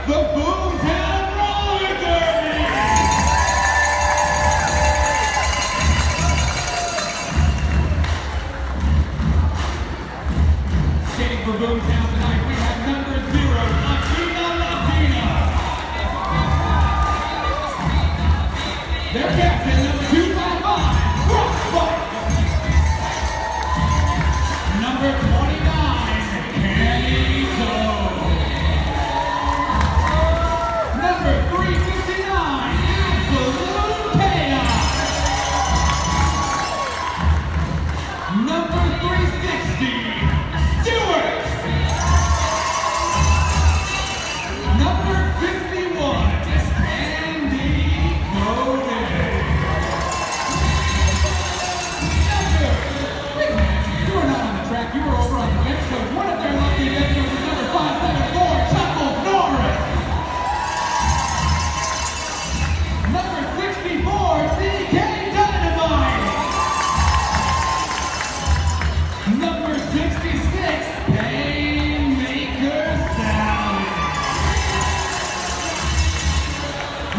the Boomtown Roller Derby! Skating for Boomtown tonight, we have number 0, Latina Latina. Their captain, number 255, Crossbar. Number 29, Kenny Toe. Number 359, Absolute Chaos. Number 360, Stewart. Number 51, Andy Cody. You were not on the track, you were over on the bench coach. One of their lucky bench coaches, number 574, Chuckles Norris. Number 64, DK Dynamite. Number 66, Painmaker Sally.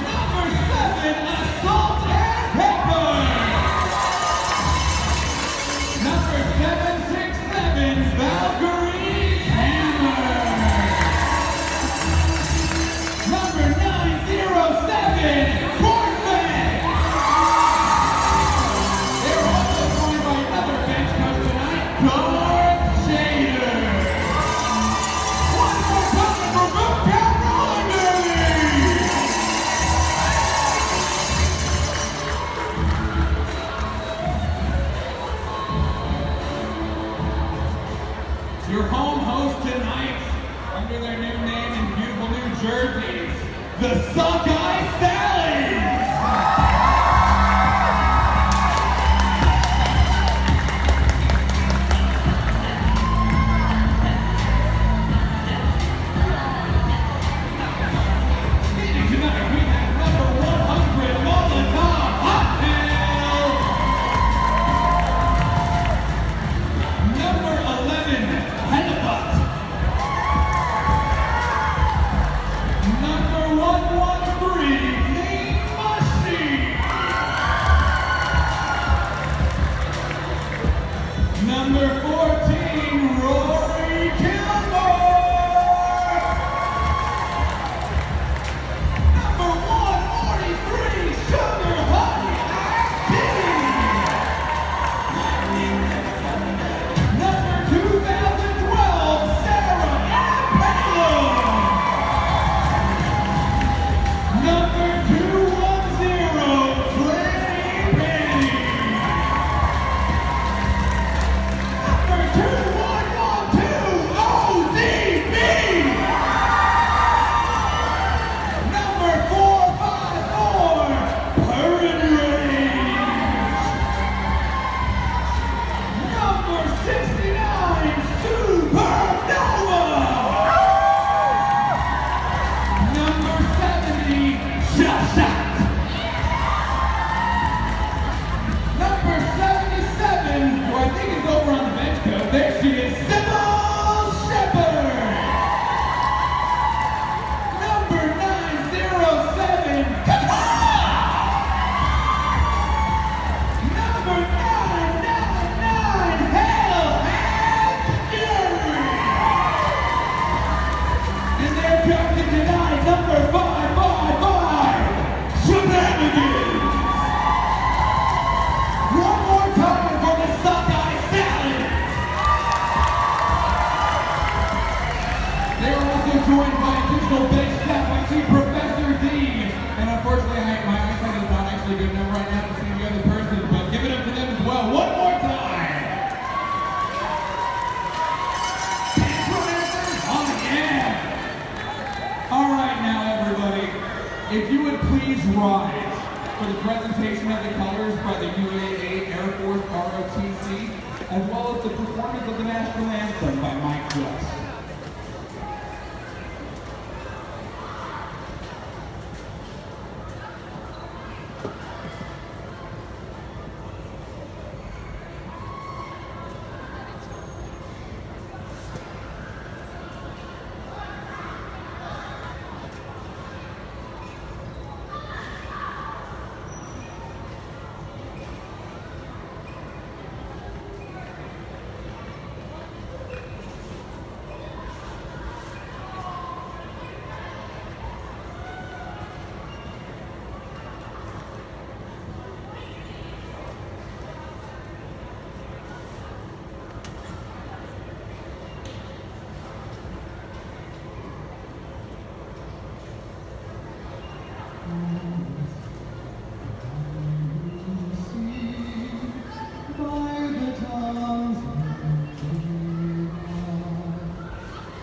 Number 7, Assault and Pepper. Number 767, Valkyrie Hammer. Number 907, Corvette. They were also joined by another bench coach tonight, Darth Shader. One more time for Boomtown Roller Derby! Your home host tonight, under their new name and beautiful new jerseys, the Sockeye Sallies! Skating tonight, we have number 100, Molotov Hotmail! Number 11, Henneput. Number 113, Nate Mushy. Number 14, Rory Kilmore. Number 143, Sugar Honey Iced Tea. Number 2012, Sarah Appelo. Number 210, Freddie Penny. Number 2112, ODB. Number 454, Purrin Rage. Number 69, Supernova. Number 70, Shot. Number 77, who I think is over on the bench coat, there she is, Sybil Shepherd. Number 907, Katara. Number 999, Hell and Fury. And their captain tonight, number 555, Shenanigans. One more time for the Sockeye Sallies. They are also joined by additional bench staff. I see Professor D. And unfortunately, my eyesight is not actually good enough right now to see the other person, but give it up to them as well. One more time. Oh, yeah. All right now, everybody. If you would please rise for the presentation of the colors by the UAA Air Force ROTC, as well as the performance of the national anthem by Mike West.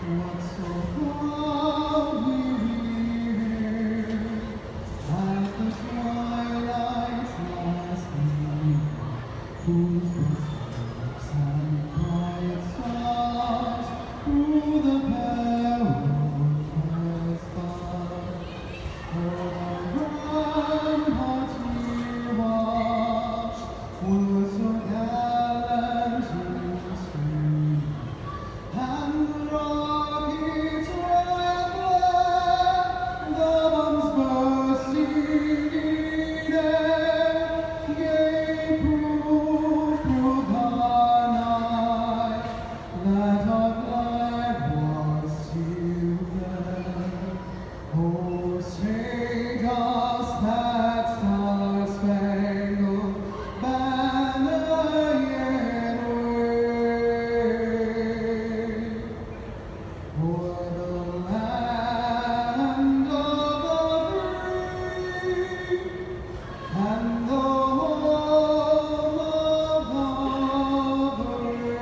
What's so proudly here at the twilight's last gleam, whose footsteps and quiet stars through the perilous fight, o'er the ramparts we watched, were so gallantly streamed, and the rockets trembling, the bombs bursting in air, gave proof through the night that our flag was still there. Oh, say does that star-spangled banner yet wave o'er the land of the free and the home of the brave?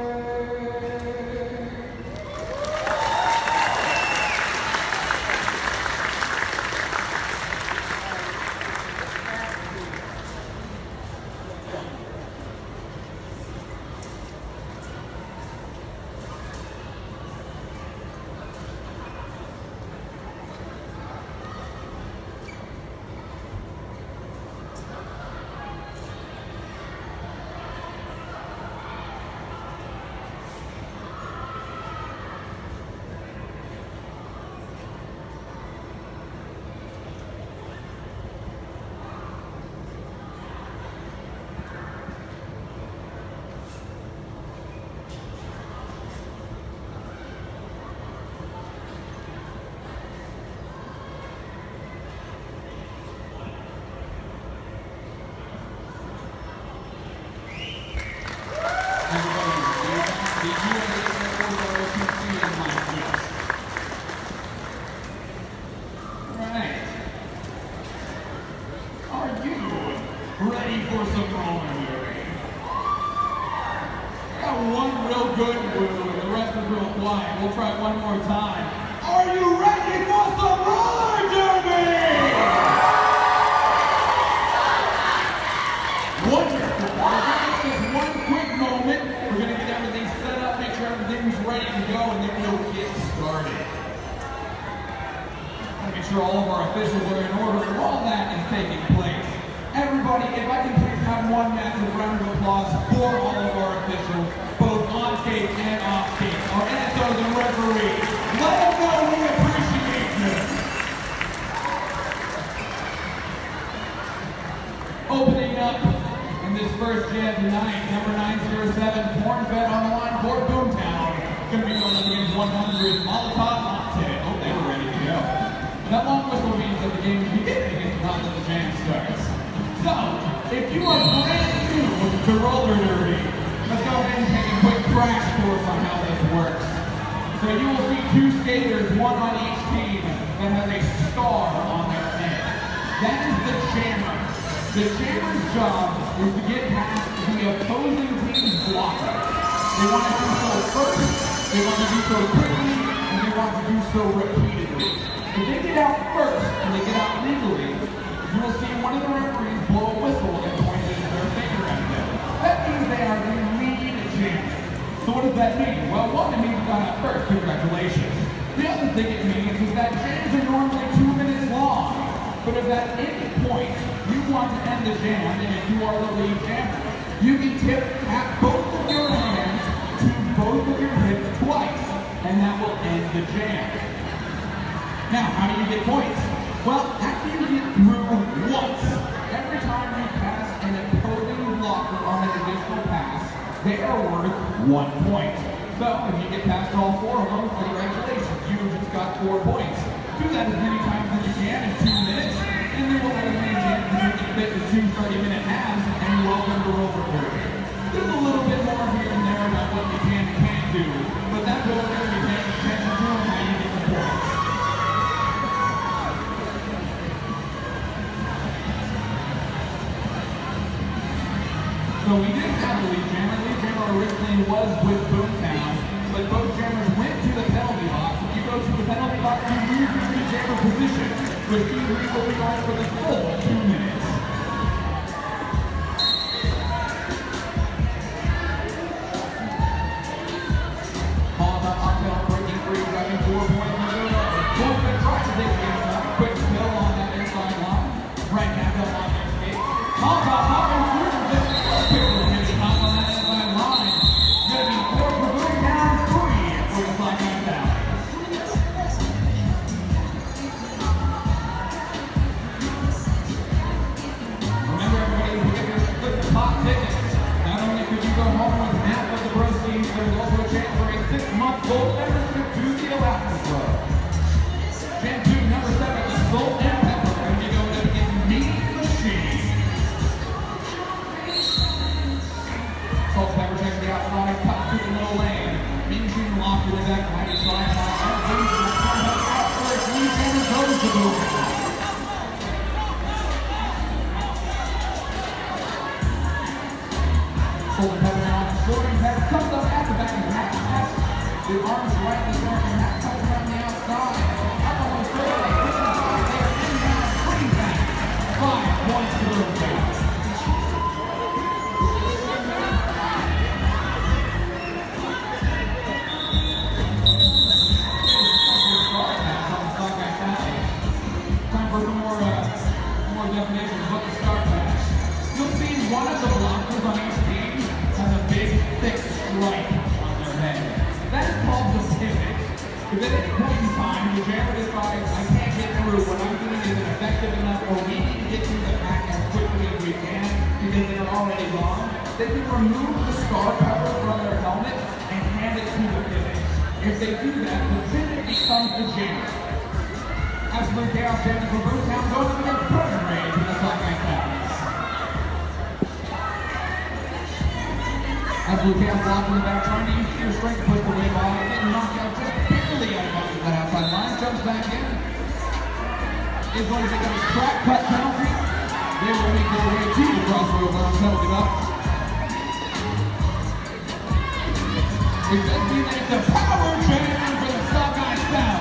Ready for some rollergaring? Got one real good woo and the rest is real quiet. We'll try one more time. Are you ready for some roller derby? Wonderful. We're going to just one quick moment. We're going to get everything set up, make sure everything's ready to go, and then we'll get started. Make sure all of our officials are in order and all that is taking place. Everybody, if I can please have one massive round of applause for all of our officials, both on skate and off skate, our NSOs and referees. Let them know we appreciate you. Opening up in this first jam tonight, number 907, Corn Fed on the line for Boomtown. Going to be going up against 100 Molotov Mocktail. Oh, they were ready to go. That long whistle means that the game is beginning and not that the jam starts. So, if you are brand new to roller derby, let's go ahead and take a quick crash course on how this works. So you will see two skaters, one on each team, that has a star on their head. That is the jammer. The jammer's job is to get past the opposing team's blockers. They want to do so first, they want to do so quickly, and they want to do so repeatedly. If they get out first, and they get out legally, you will see one of the referees blow a whistle and point their finger at them. That means they are the lead jammer. So what does that mean? Well, one, it means you got out first. Congratulations. The other thing it means is that jams are normally 2 minutes long. But if at any point you want to end the jam, and if you are the lead jammer, you can tap both of your hands to both of your hips twice, and that will end the jam. Now, how do you get points? Well, after you get through once, every time you pass an opposing blocker on an additional pass, they are worth 1 point. So, if you get past all 4 of them, congratulations, you just got 4 points. Do that as many times as you can in 2 minutes, and then we'll have as many jams as you can fit in 2 30-minute halves, and you're welcome to roller derby. There's a little bit more here and there about what you can and can't do, but that's what we're going to be paying attention to and how you get the points. So we didn't have a lead jammer. Lead jammer originally was with Boomtown, but both jammers went to the penalty box about to move into the jammer position, with Steve Reed will be on for the full 2 minutes. On the uphill, breaking free, driving 4 points. Going to try to take it up. Quick kill on that inside line. Right back up on their skates. Hopping through. This is a quickly hitting up on that inside line. Going to be 4 for 3 down, 3 for the Sockeye down. Remember, everybody, who get your split the pot tickets. Not only could you go home with half of the proceeds, there's also a chance for a 6-month gold membership to the Alaska Club. Gen 2, number 7, the Salt and Pepper, going to be going up against Meat Machine. Salt and Pepper checks the outside, cuts to the middle lane. Meat Machine locked to the deck, mighty slide by Everton. Out first, Lee Taylor goes to the Salt and Pepper now, scoring Pepper comes up at the back of the pass. The arms right in the center, and that cuts around the outside. Up on the third, they push inside there, inbound, bring back. 5 points to the game. Time for some more definitions. What the star pass? You'll see one of the blockers on each team has a big, thick stripe on their head. That is called the pivot. If at any point in time the jammer decides I can't get through, what I'm doing isn't effective enough, or we need to get through the pack as quickly as we can because they're already gone, they can remove the star pepper from their helmet and hand it to the pivot. If they do that, the pivot becomes the jammer. Absolute chaos jamming for Brucetown goes up against Burton Ray to the Sockeye Falcons. Absolute chaos locked in the back, trying to use sheer strength to push the way by, getting knocked out just barely out of bounds at that outside line, jumps back in. Is going to take a track cut penalty. They will make their way to the crossroads on penalty box. It does mean that it's a power jam for the Sockeye Falcons.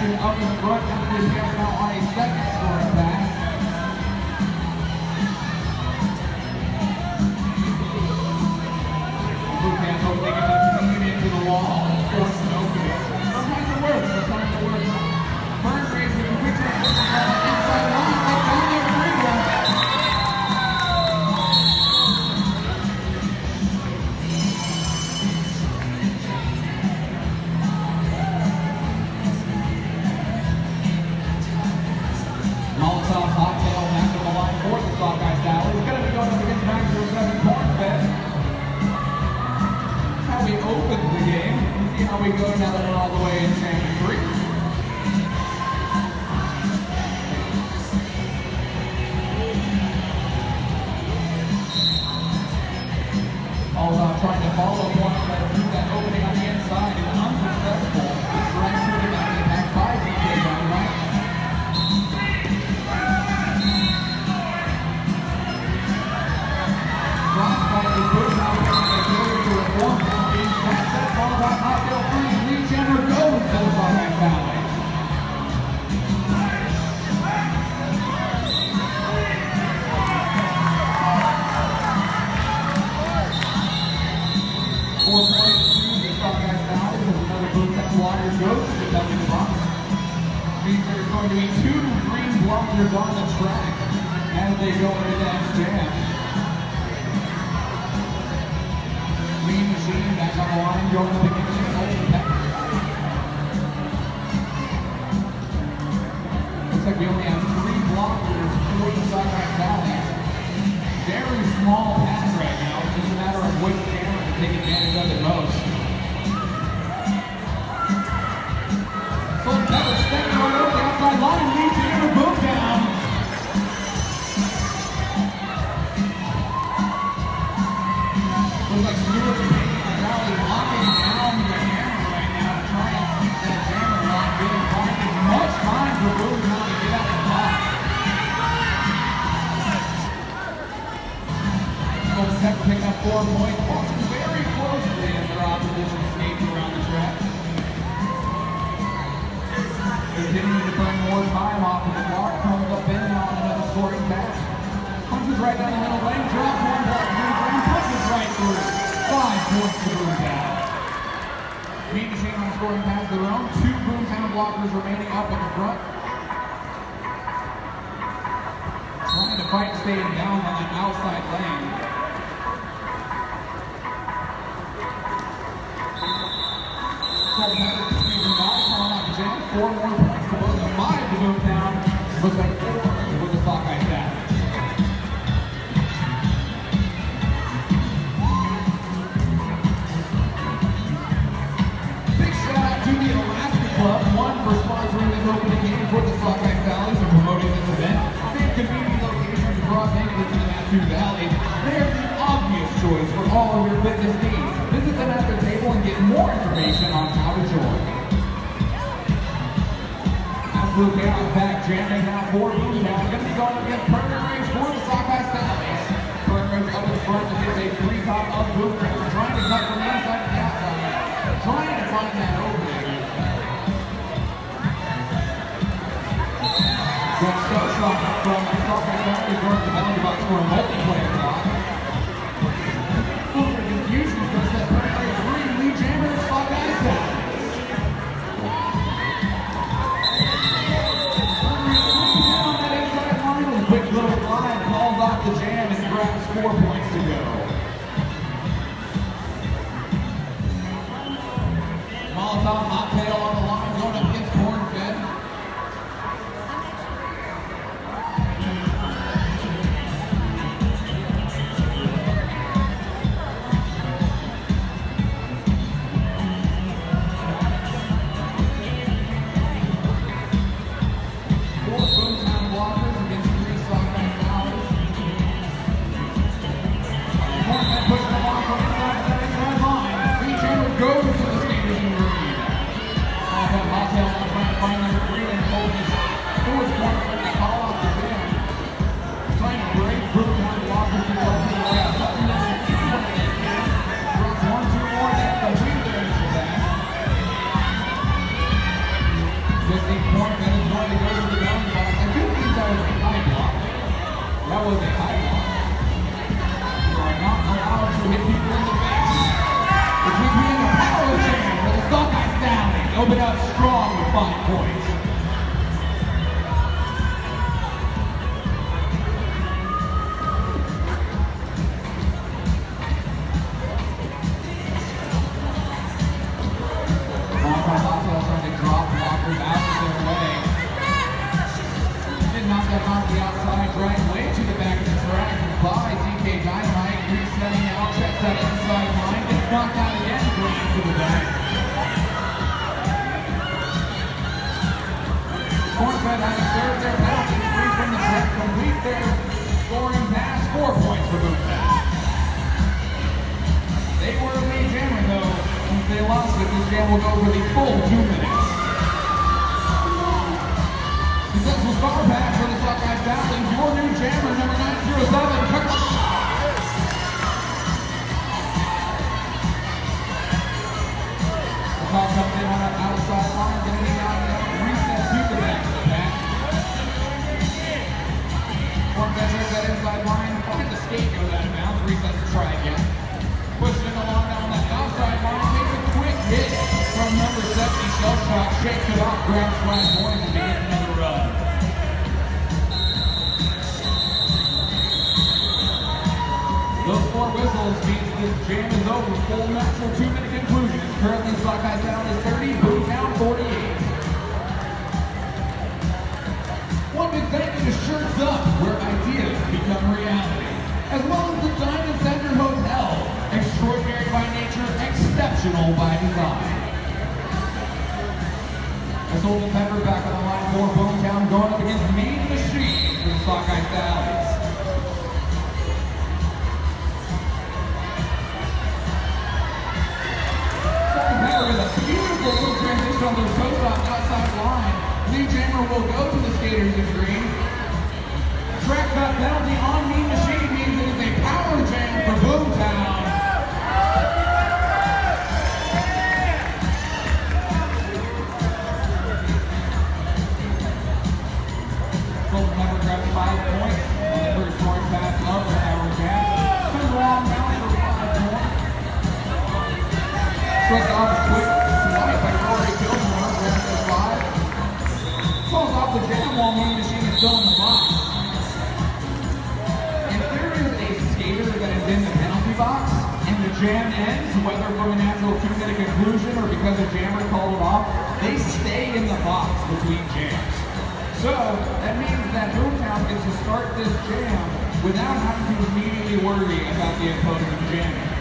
Up in front, after the pass now on a second scoring pass. Blue Cats hoping they get this team into the wall, force an opening. Sometimes it works, sometimes it works. Burn Rays with a quick turn inside line, they found their freedom. 4-point to the Sockeye Valley as another Boomtown Blockers goes to the penalty box. Means there's going to be 2 green blockers on the track as they go into that jam. Mean Machine back on the line, going up against the Sultan Pepper. Looks like we only have 3 blockers for the Sockeye Valley. Very small pass right now. It's just a matter of which camera to take advantage of it most. Sultan Pepper stepping right over the outside line and leads it into Boomtown. Looks like Stewart and Payne are probably locking down the hammer right now, trying to keep that hammer locked in and find as much time for Boomtown to get out the box. Sultan Pepper picking up 4 points, walking very closely as their opposition skates around the track. Continuing to burn more time off of the clock, comes up in on another scoring pass. Punches right down the middle lane, drops one block, punches right through. 5 points to Boomtown. Mean Machine on a scoring pass of their own. 2 Boomtown blockers remaining up at the front. Trying to fight staying down on that outside lane. Sultan Pepper squeezing by, calling out the jam. 4 more points to both of 5 to Boomtown. Looks like 4 with the Sockeye Valley. Big shout out to the Alaska Club, one for sponsoring this opening game for the Sockeye Valleys and promoting this event. They have convenient locations across England in the Matthew Valley. They are the obvious choice for all of your fitness needs. Visit them at their table and get more information on how to join. Absolute chaos back, jamming now for Boomtown. Going to be going against Permanent Range for the Sockeye Valleys. Permanent Range up in front to hit a 3-top of Boomtown, trying to cut from the inside to the outside, trying to find that opening. Good shot from the Sockeye Valleys going to the penalty box for a multiplayer block. Full confusion for that Permanent Range 3 lead jammer the Sockeye Valleys. Quick little line calls off the jam and grabs 4 points to go. Molotov hot tail on the line going up against Cornfed. Goes to the skaters in the lead. Hot tail on trying to find number 3 and hold his force point for the call off the jam. Trying to break Boomtown blockers to go to the left. Drops 1, 2 more down the wing to finish the back. Just a point that is going to go to the boundary box. I do think that was a high block. That was a high block. You are not allowed to hit people in the face. Which means we have a power jam for the Sockeye Valleys. Open up strong with 5 points. Hot trying to drop blockers out of their way. Did knock that off the outside, right way to the back of the track by DK Dynamite. Resetting out, checks that inside line. It's knocked out again, going to the back. Cornfed having served their penalty, free from the track, complete their scoring pass, 4 points for Boomtown. They were a lead jammer though. Since they lost it, this jam will go for the full 2 minutes. Successful star pass for the Sockeye Valleys, your new jammer, number 907. Toss up in on that outside line, getting it out there, reset to the back of the pack. Cornfed checks that inside line, finds the skate, goes out of bounds, resets to try again. Pushing it along down that outside. shakes it off, grabs splash points, and begins another run. Those 4 whistles means this jam is over. Full natural 2-minute conclusion. Currently, Sockeye Sound is 30, Boomtown 48. One big thank you to Shirts Up, where ideas become reality, as well as the Diamond Center Hotel, extraordinary by nature, exceptional by design. As Salt and Pepper back on the line for Boomtown, going up against Mean Machine for the Sockeye Stallions. Salt and Pepper with a beautiful little transition on their post-op outside line. Lee Jammer will go to the skaters in green. Track cut penalty on Mean Machine means it is a power jam for Boomtown. Salt and Pepper grabs 5 points on the first point pass of the power jam. Comes along down for 5 points. Struck off a quick swipe by Corey Gilmore, grabs at 5. Falls off the jam while Mean Machine is still in the box. If there is a skater that is in the penalty box and the jam ends, whether from a natural 2-minute conclusion or because a jammer called it off, they stay in the box between jams. So that means that Boomtown gets to start this jam without having to immediately worry about the opponent jamming.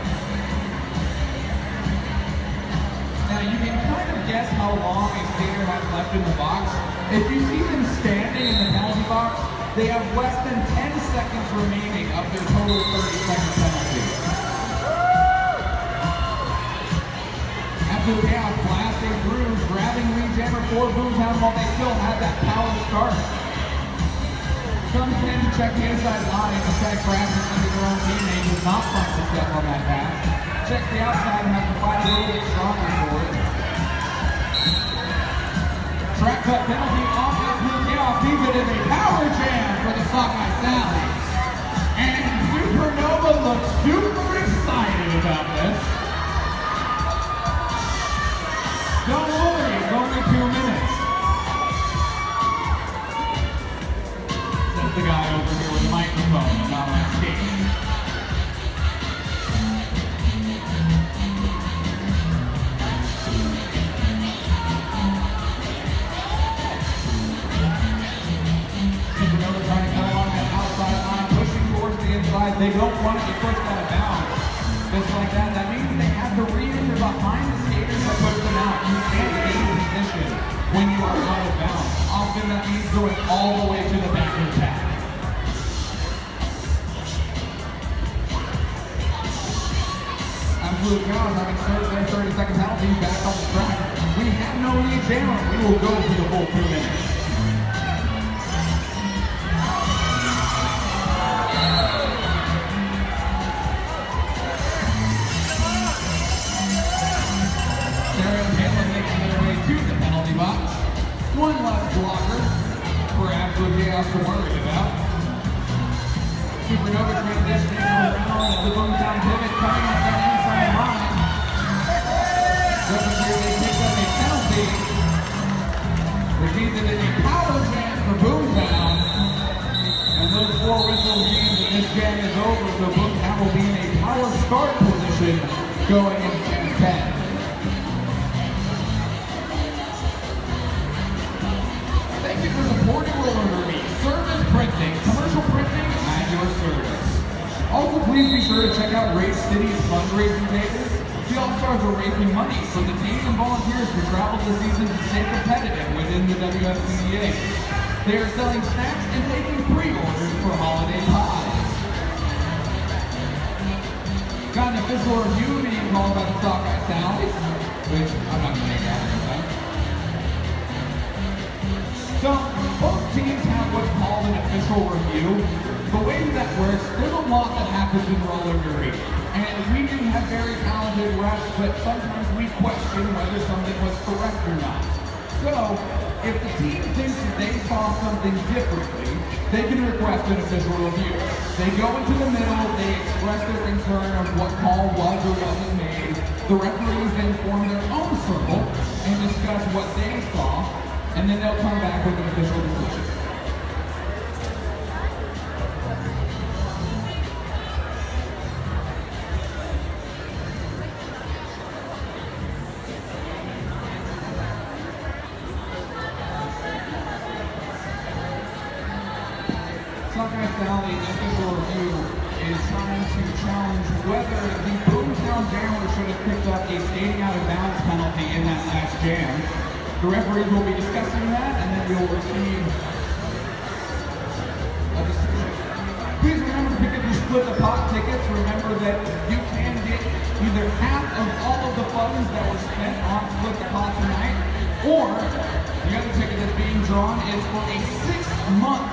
Now you can kind of guess how long a skater has left in the box. If you see them standing in the penalty box, they have less than 10 seconds remaining of their total 30-second penalty. After the chaos blasting through, grabbing Lee Jammer for Boomtown while they still have that power start. Comes in to check the inside line to try to grab it into their own teammate, does not find success on that pass. Checks the outside and has to fight a little bit stronger for it. Track cut penalty off this new chaos means it is a power jam for the Sockeye Stallions. And Supernova looks super excited about this. Don't worry, it's only 2 minutes. Says the guy over here with the microphone, not on skate. They don't want it to push out of bounds. Just like that, that means they have to re-enter behind the skaters to push them out. You can't gain position when you are out of bounds. Often that means going all the way to the back of the pack. Absolute chaos having served their 30-second penalty back on the track. We have no lead jammer. We will go for the full 2 minutes. One less blocker for absolute chaos to worry about. Supernova transitioning around as the Boomtown pivot coming off that inside line. Doesn't really pick up a penalty, which means it is a power jam for Boomtown. And those 4 whistles mean that this jam is over, so Boomtown will be in a power start position going into 10. Thank you for supporting Rollergirls, service printing, commercial printing at your service. Also, please be sure to check out Race City's fundraising pages. The All-Stars are raising money for the teams and volunteers who travel this season to stay competitive within the WSCDA. They are selling snacks and taking pre-orders for holiday pies. Got an official review being called by the Sockeye Stallions, which I'm not going to make that about. So, both teams have what's called an official review. The way that works, there's a lot that happens in roller derby. And we do have very talented refs, but sometimes we question whether something was correct or not. So, if the team thinks that they saw something differently, they can request an official review. They go into the middle, they express their concern of what call was or wasn't made. The referees then form their own circle and discuss what they saw, and then they'll come back with an official decision. Sockeye Valley official review is trying to challenge whether the Boomtown Jammers should have picked up a skating out of bounds penalty in that last jam. The referees will be discussing that, and then we will receive a decision. Please remember to pick up your split the pot tickets. Remember that you can get either half of all of the funds that were spent on split the pot tonight, or the other ticket that's being drawn is for a 6-month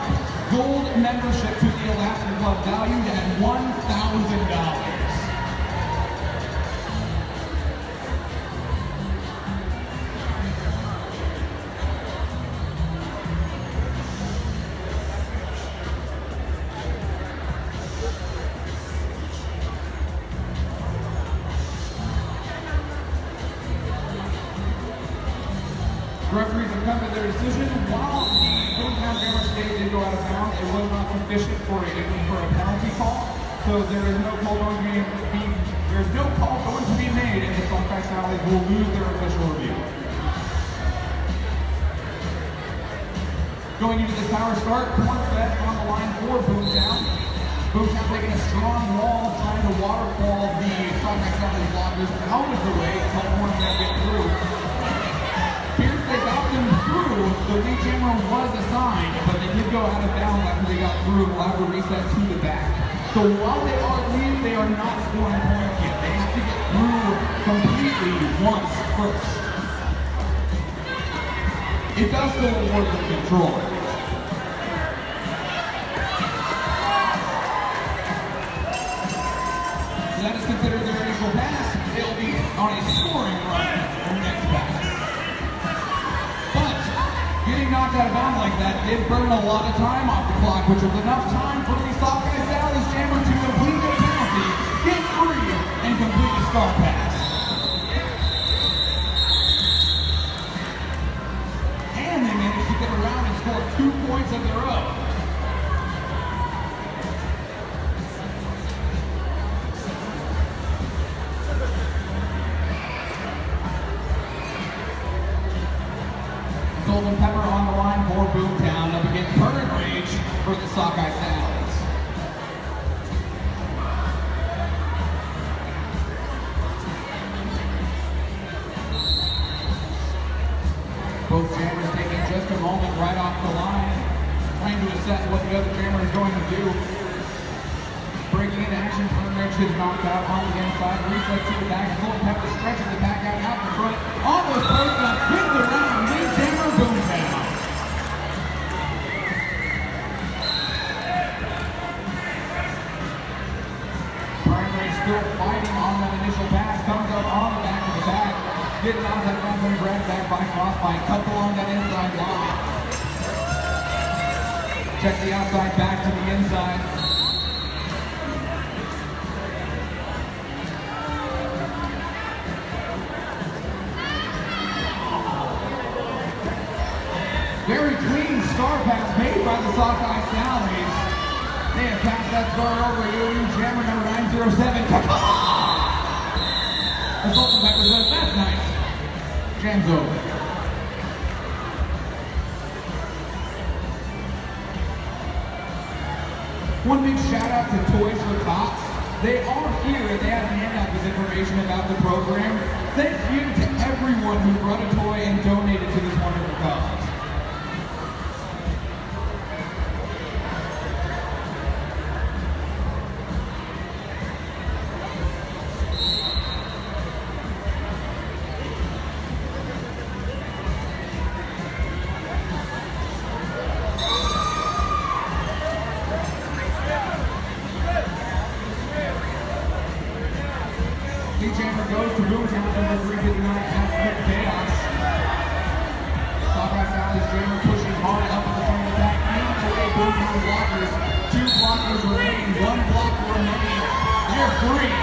gold membership to the Alaska Club valued at $1,000. Referees have come to their decision. While the Boomtown Jammers skate did go out of bounds, it was not sufficient for a penalty call. So there is no call going to be made, and the Sockeye Sallies will lose their official review. Going into this power start, Cornfed on the line for Boomtown. Boomtown taking a strong wall, trying to waterfall the Sockeye Sallies blockers out of the way, help Cornfed get through. They got them through, the lead jammer was assigned, but they did go out of bounds after they got through and allowed to reset to the back. So while they are lead, they are not scoring points yet. They have to get through completely once first. It does still award them control. So that is considered their initial pass. They'll be on a scoring run their next pass. Getting knocked out of bounds like that did burn a lot of time off the clock, which was enough time for the Sockeye Sallies jammer to complete their penalty, get free, and complete the star pass. And they managed to get around and score 2 points of their own. Salt and Pepper on the line for Boomtown up against Burn Rage for the Sockeye Sallies. Both jammers taking just a moment right off the line, trying to assess what the other jammer is going to do. Breaking into action, Burn Rage is knocked out on the inside, resets to the back, Salt and Pepper stretching the back out the front, almost post up, spins around, lead jammer Boomtown. Still fighting on that initial pass, comes up on the back of the back, getting out of that front and dragged back by Crossbite, cuts along that inside line. Check the outside back to the inside. Very clean star pass made by the Sockeye Sallies. They have passed that star over here. Jammer number 907. The Salt and Pepper says, that's nice. Jam's over. One big shout out to Toys for Tots. They are here and they have handouts with information about the program. Thank you to everyone who brought a toy and donated to this wonderful cause. Jammer goes to Boomtown, number 359, Absolute Chaos. Sockeye Sallies jammer pushing hard up in the front of the back, feeding away Boomtown blockers. 2 blockers remaining, 1 blocker remaining. They're free.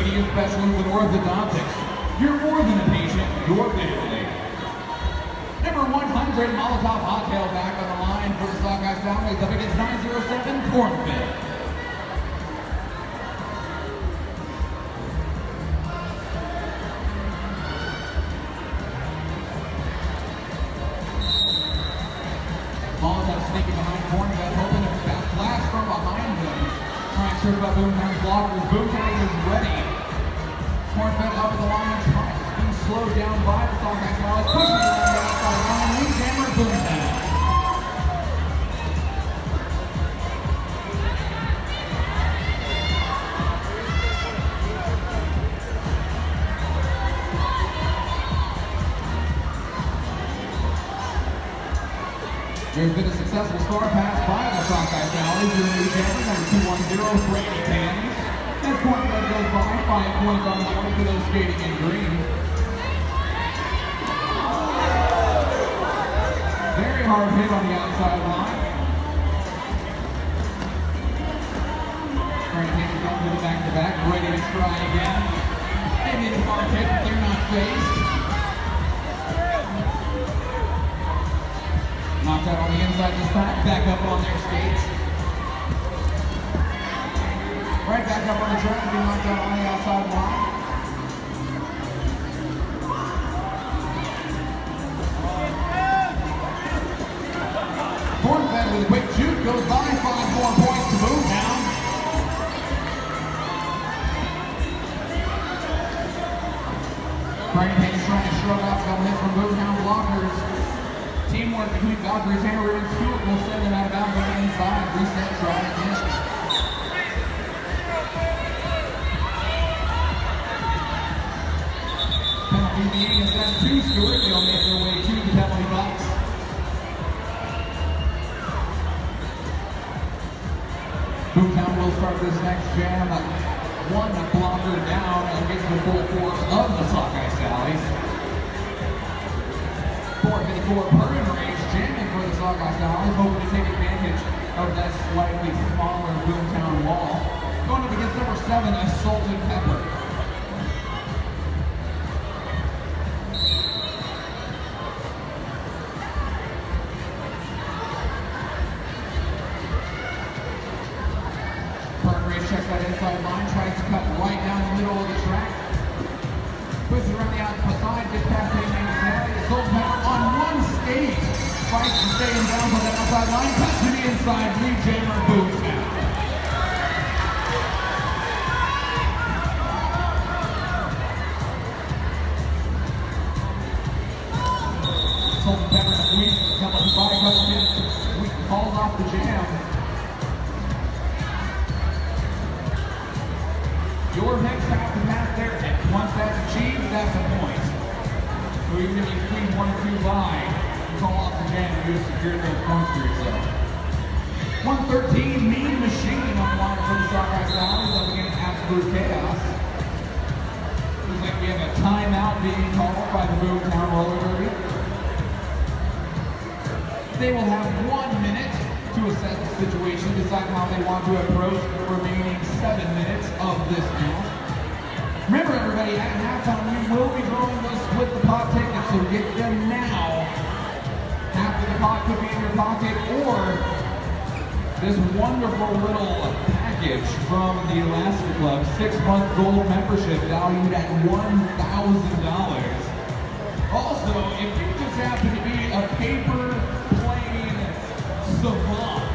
media specialist and orthodontics. You're more than a patient, you're family. Number 100, Molotov Hot Tail back on the line for the Sockeye Soundwaves up against 907, Cornfed. Molotov sneaking behind Cornfed, hoping to blast from behind them. Trying to trip up Boomtown's blockers. Boomtown is ready. Cornfed up the line, being slowed down by the Sockeye Soundwaves, pushing it on the outside line. Windjammer Boomtown. There's been a successful star pass by the Sockeye Soundwaves to the new champion, number 210, Brady Pans. As Cornfed goes by, 5 points on the board for those skating in green. Very hard hit on the outside line. Trying to take it up to the back-to-back, ready to try again. Maybe it's a hard hit, but they're not faced. Knocked out on the inside this time, back up on their skates. Right back up on the track, being knocked out on the outside line. Cornfed with a quick juke goes by, 5 more points to move now. Brian Payne's trying to shrug off a couple hits from Boomtown blockers. Teamwork between Valkyrie's hammer and Stewart will send them out of bounds on the inside. Reset, try again. Penalty being assessed to Stewart. They'll make their way to the penalty box. Boomtown will start this next jam. One blocker down against the full force of the Sockeye Soundwaves. 454 per range, jamming for the Sockeye Soundwaves, hoping to take advantage of that slightly smaller Boomtown wall. Going up against number 7, Assaulted Pepper. Checks that inside line, tries to cut right down the middle of the track. Puts it around the outside, gets past the Assault Pepper on one skate. Fights to stay in bounds on that outside line, cuts to the inside, Windjammer Boomtown. Assault Pepper squeaks, couple hits, falls off the jam. Your heads have to pass their heads. Once that's achieved, that's a point. So even if you squeeze 1 or 2 by, you fall off the jam and you have secured those points for yourself. 113, Mean Machine on the line for the Sockeye Soundwaves up against Absolute Chaos. Looks like we have a timeout being called by the Boomtown Roller Derby. They will have 1 minute to assess the situation, decide how they want to approach the remaining 7 minutes of this match. Remember everybody, at halftime we will be throwing those split the pot tickets, so get them now. Half of the pot could be in your pocket, or this wonderful little package from the Elastic Club, 6-month gold membership valued at $1,000. Also, if you just happen to be a paper plane savant,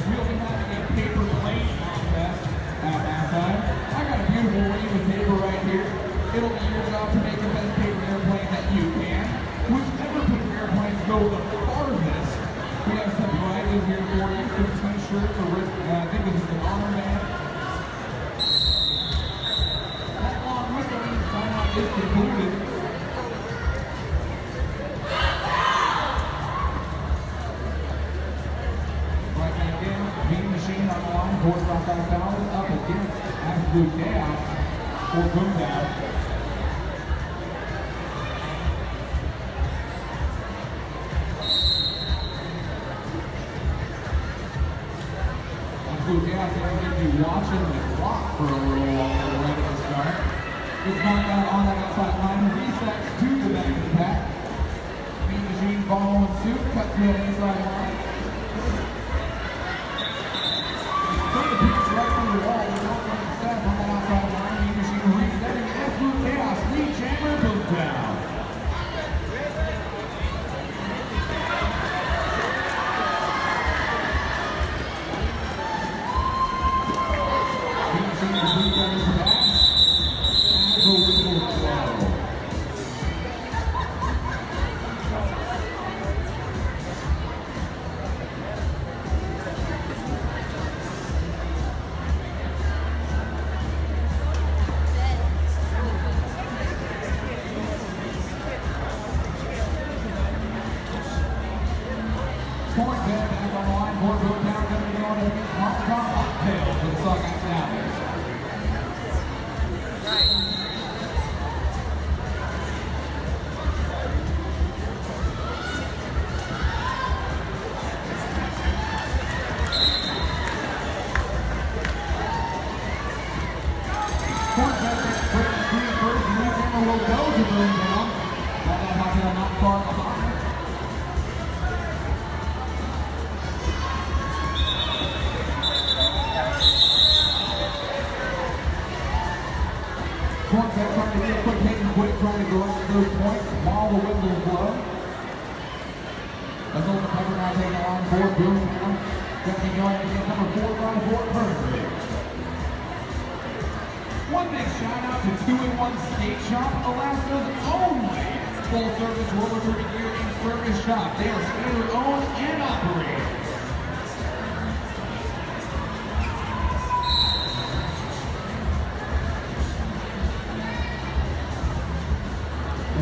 we'll be having a paper plane contest at halftime. I got a beautiful ream of paper right here. It'll be your job to make the best paper airplane that you can. Whichever paper airplanes go the farthest, we have some prizes here for you. Some t-shirts, I think this is an honor man. That long whistle means timeout is concluded. For Sockeye Soundwaves up against Absolute Chaos for Boomtown. Absolute Chaos is going to be watching the clock for a little while right at the start. It's knocked out on that outside line. Resets to the back of the pack. Mean Machine following suit. Cuts to the inside line. Trying to piece right from the wall. There's not much success on that outside line. Mean Machine resetting. Absolute chaos. Lee Jammer goes down. Point back on the line. Board goes down. Going to be going against Cocktail for the Sockeye Sallies. Point back there. Green first. Lee Jammer will go to bring down. Cocktail not far behind. Point back trying to get a quick hit and quick, trying to go after those points while the whistles blow. That's all the cover now taking the line for Boom now. Going to be going against number 4x4 Perfect. One big shout out to 2-in-1 Skate Shop, Alaska's only full service roller derby gear and service shop. They are skater owned and operated.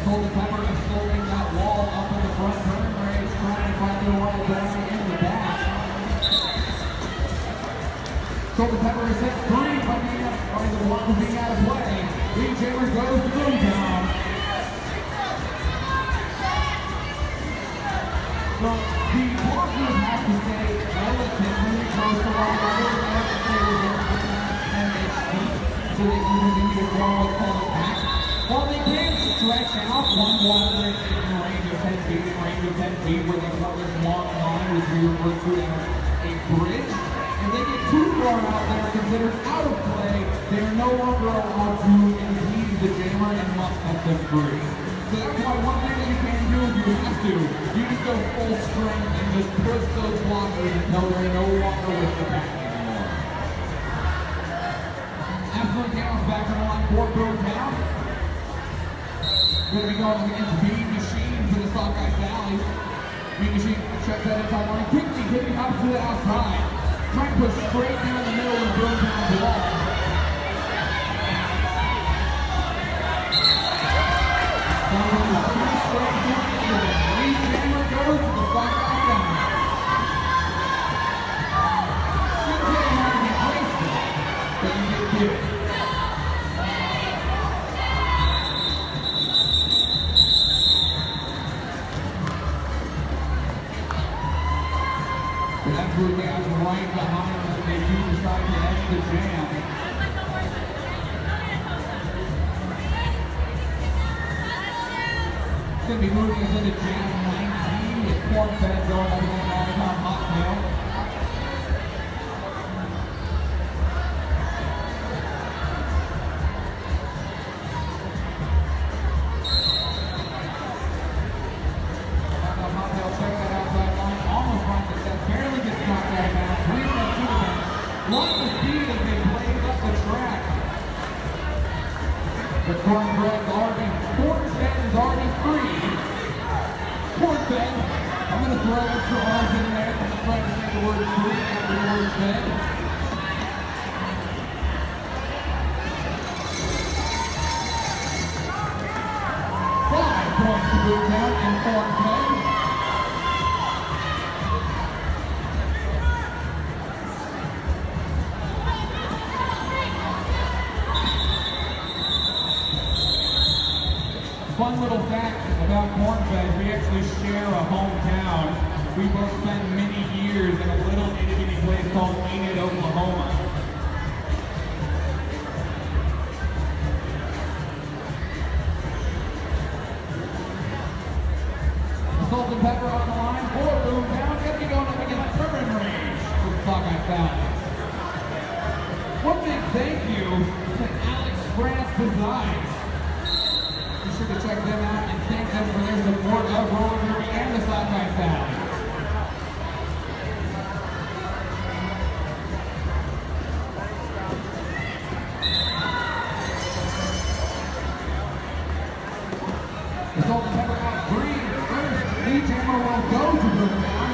Golden Pepper is folding that wall up in the front turn range, trying to find their way down in the back. Golden Pepper is set free by the block of being out of play. Lee Jammer goes to Boomtown. So the blockers have to stay relatively close to one another. They have to stay within 10-inch feet so they can continue to form what's called a pack. While they can stretch out one blocker in the range of 10 feet, where they form this long line, which we refer to as a bridge. If they get too far out, they are considered out of play. They are no longer allowed to impede the jammer and must set them free. So that's why one thing that you can do if you have to, you just go full strength and just push those blockers until they're no longer with the pack anymore. Absolute chaos back on the line for Boomtown. Going to be going against Mean Machine for the Sockeye Sallies. Mean Machine checks that inside line. Quickly hitting up to the outside. Trying to push straight down the middle of Boomtown's wall. Lee Jammer goes to the Sockeye Sallies. Shouldn't say how to be graceful, but you get to it. Absolute guys right behind them. They do decide to end the jam. It's going to be moving us into jam 19 with Corn Fed going up against all-time Cocktail. Lots of speed as they blaze up the track. The cornbread's already, Cornfed is already free. Cornfed, I'm going to throw extra R's in there. I'm trying to say the word free after the word fed. Points to Boomtown and Cornfed. Fun little fact about Cornfed, we actually share a hometown. We both spent many years in a little itty-bitty place called Enid, Oklahoma. rides. Be sure to check them out and thank them for their support of roller derby and the Sockeye family. The Salt and Pepper at green first. Lee Jammer will go to Brooktown.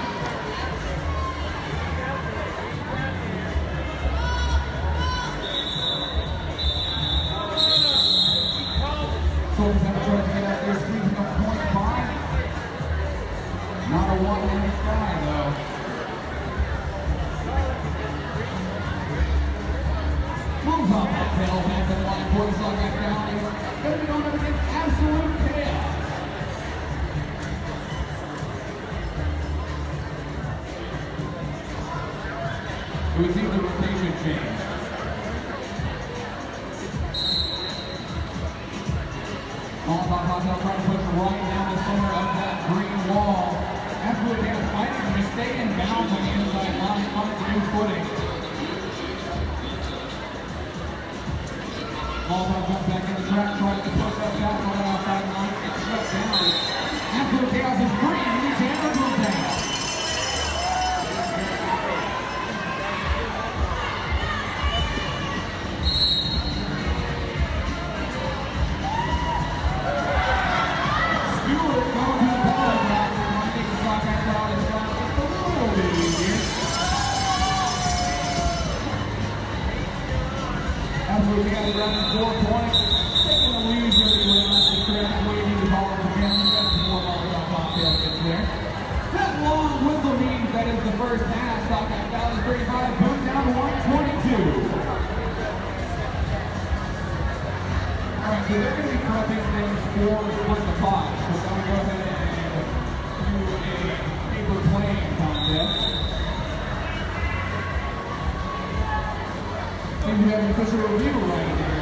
Salt and Pepper trying to get out there, squeezing a point by. Not a one in the sky though. Moves off that tail, back to the line for the Sockeye family. Going to be going up against absolute chaos. We see the rotation change. Molotov Hotel trying to push right down the center of that green wall. Absolute chaos fighting to stay in bounds on the inside line, find new footing. Molotov jumps back in the track, trying to push up down on the outside line. It's shut down. Absolute chaos is green. Lee Jammer goes down. Absolutely got it running 4 points. Taking the lead here to the crib. Waiting to call it again. That's more Molotov cocktail gets there. That long whistle means that is the first half. Sockeye Valley 35, Brooktown 122. Alright, so they're going to be prepping things for Split the Pot. So we're going to go ahead and do a paper playing contest. We have an official review right there.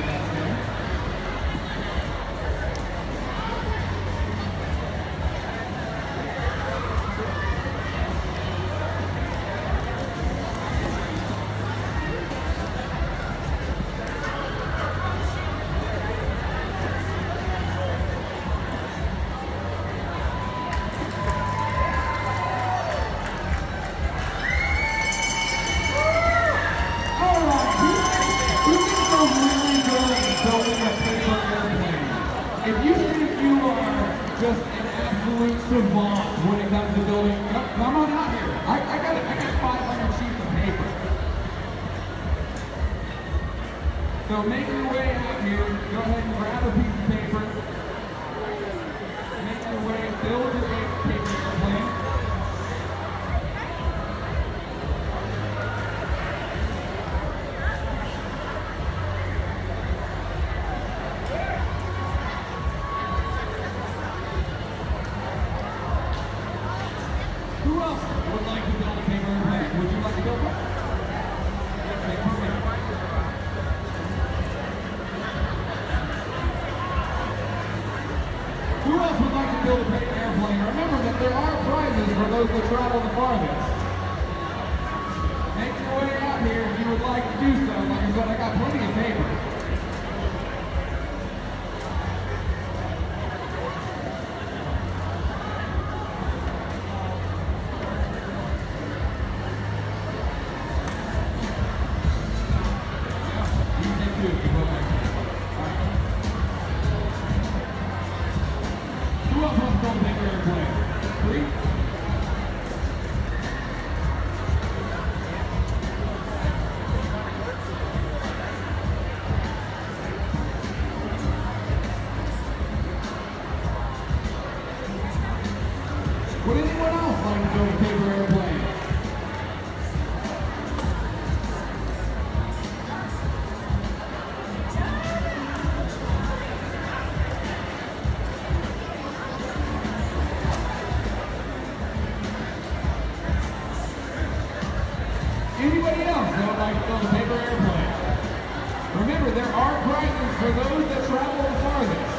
If you think you are just an absolute savant when it comes to building, come on out here. I got 500 sheets of paper. So make your way out here. Go ahead and grab a piece of paper. Make your way, build your paper airplane. Who else would like to build a paper airplane? Would you like to build one? Okay, perfect. Who else would like to build a paper airplane? Remember that there are prizes for those that travel the farthest. Make your way out here if you would like to do so. Like I said, I got plenty of paper. Who else wants to build a paper airplane? 3? Would anyone else like to build a paper airplane? Anybody else that would like to build a paper airplane? Remember, there are prizes for those that travel the farthest.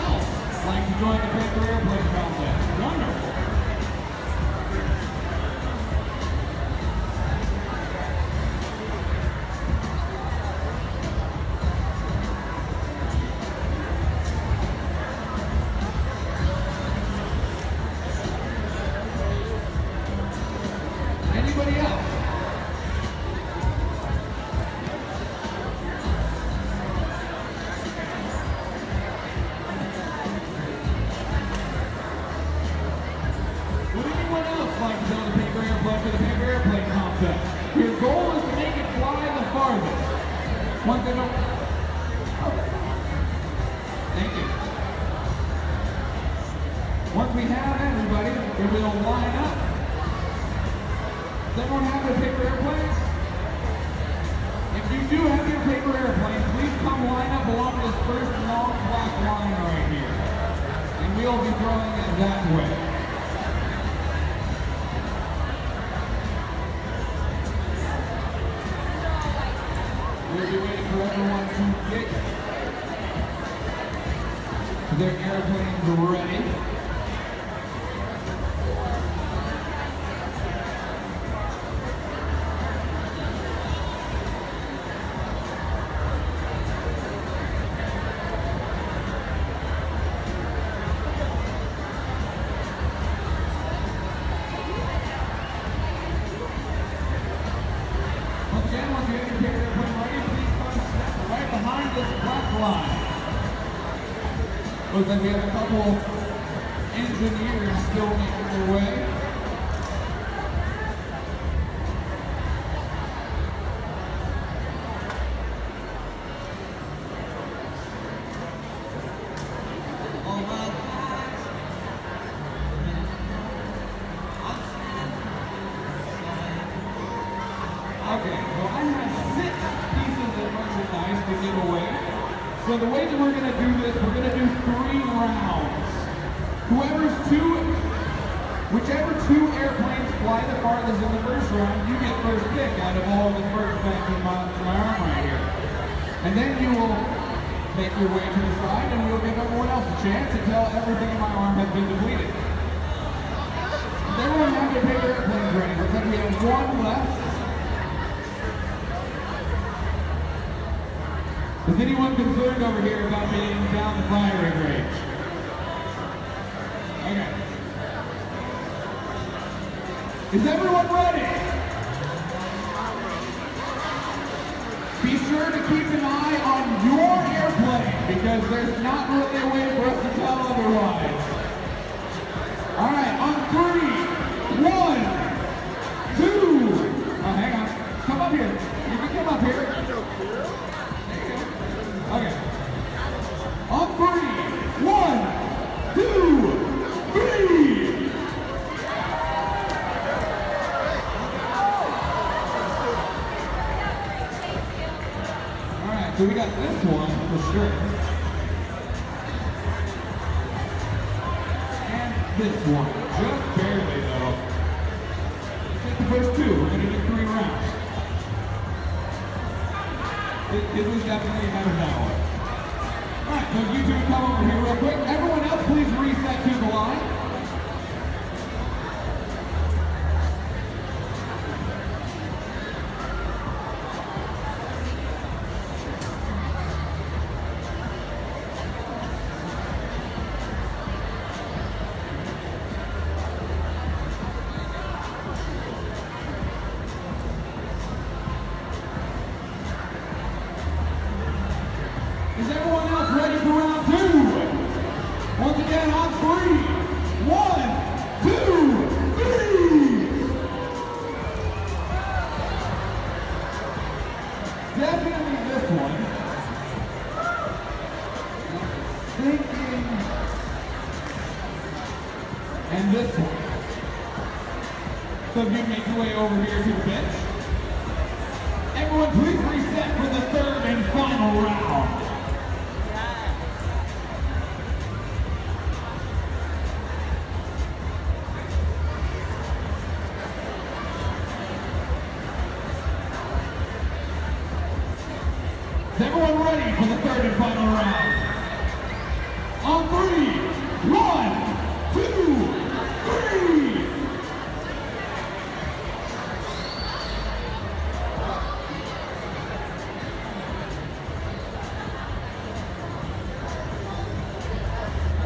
else like to join the paper airplane contest? Wonderful. Anybody else? Would anyone else like to build a paper airplane for the paper airplane contest? Your goal is to make it fly the farthest. Once they don't... Okay. Thank you. Once we have everybody, then we'll line up. Does everyone have their paper airplanes? If you do have your paper airplane, please come line up along this first long black line right here. And we'll be throwing it that way. We'll be waiting for everyone to get their airplanes ready. Again, once you get your airplane ready, please come step right behind this black line. Looks like we have a couple engineers still making their way. Okay, well I have 6 pieces of merchandise to give away. So the way that we're going to do this, we're going to do 3 rounds. Whichever 2 airplanes fly the farthest in the first round, you get first pick out of all the first backs in my arm right here. And then you will make your way to the side and we'll give everyone else a chance until everything in my arm has been depleted. Does everyone have their paper airplanes ready? Looks like we have 1 left. Is anyone concerned over here about being down the firing range? Okay. Is everyone ready? Be sure to keep an eye on your airplane because there's not really a way for us to tell otherwise. All right, on 3, 1, 2. Oh, hang on. Come up here. You can come up here. Okay. On 3, 1, 2, 3. All right, so we got this one for sure. And this one, just barely though. Take the first 2. We're gonna do 3 rounds. It was definitely better that one. Alright, so you 2 come over here real quick. Everyone else please reset to the line. Is everyone else ready for round 2? Once again, on 3, 1, 2, 3. Definitely this one. Thinking. And this one. So if you make your way over here to the bench. Everyone please reset for the 3rd and final round. Is everyone ready for the 3rd and final round? On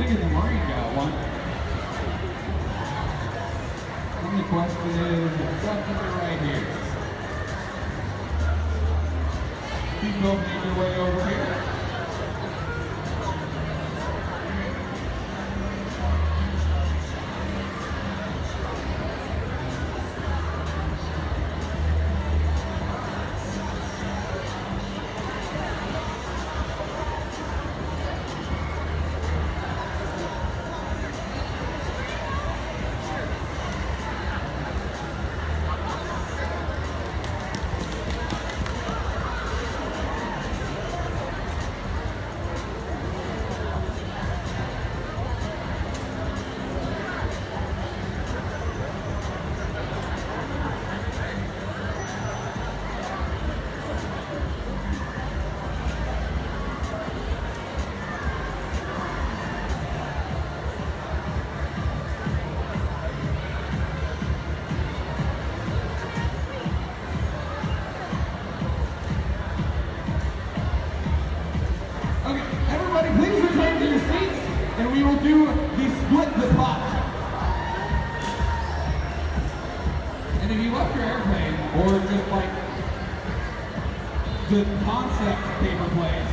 thinking the Marine got one. And the question is, definitely right here. Keep opening your way over here. Please return to your seats, and we will do the split the pot. And if you left your airplane, or just like the concept paper planes,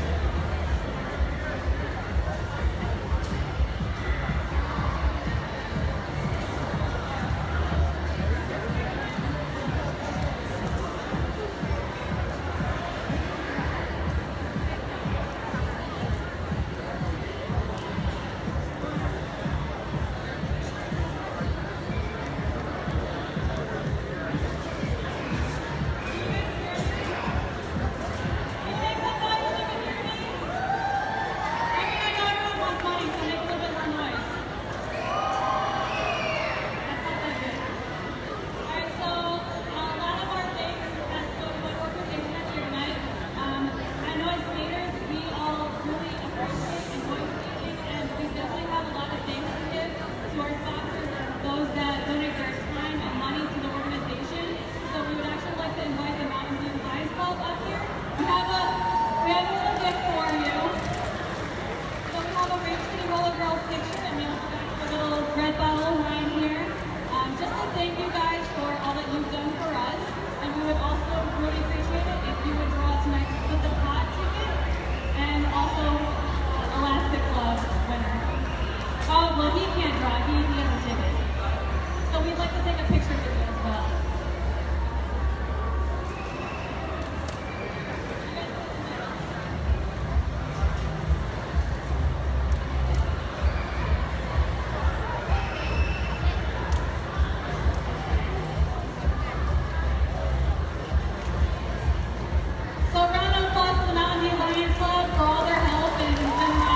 City Rollergirls picture, and we also got a little red bottle right here. Just to thank you guys for all that you've done for us, and we would also really appreciate it if you would draw tonight's Split the Pot ticket, and also Elastic Club winner. Oh, well, he can't draw, he has a ticket. So we'd like to take a picture with you as well. Club for all their help and generosity.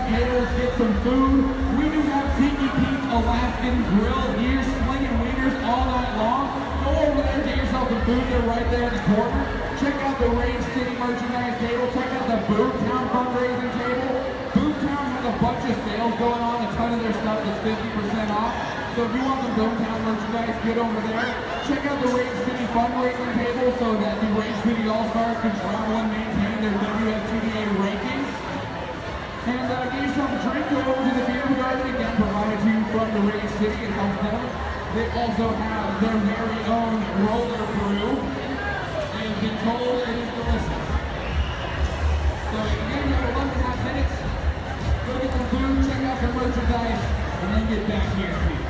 skaters get some food. We do have Tiki Pete's Alaskan Grill here, slinging wieners all night long. Go over there, get yourself some food. They're right there in the corner. Check out the Rage City merchandise table. Check out the Boomtown fundraising table. Boomtown has a bunch of sales going on. A ton of their stuff is 50% off. So if you want some Boomtown merchandise, get over there. Check out the Rage City fundraising table so that the Rage City All-Stars can travel and maintain their WSTDA rankings. And get yourself a drink, go over to the beer garden, again provided to you from the Rage City. It helps them. They also have their very own roller brew. They've been told it is delicious. So again, you have 11.5 minutes. Go get some food, check out some merchandise, and then get back to your seat.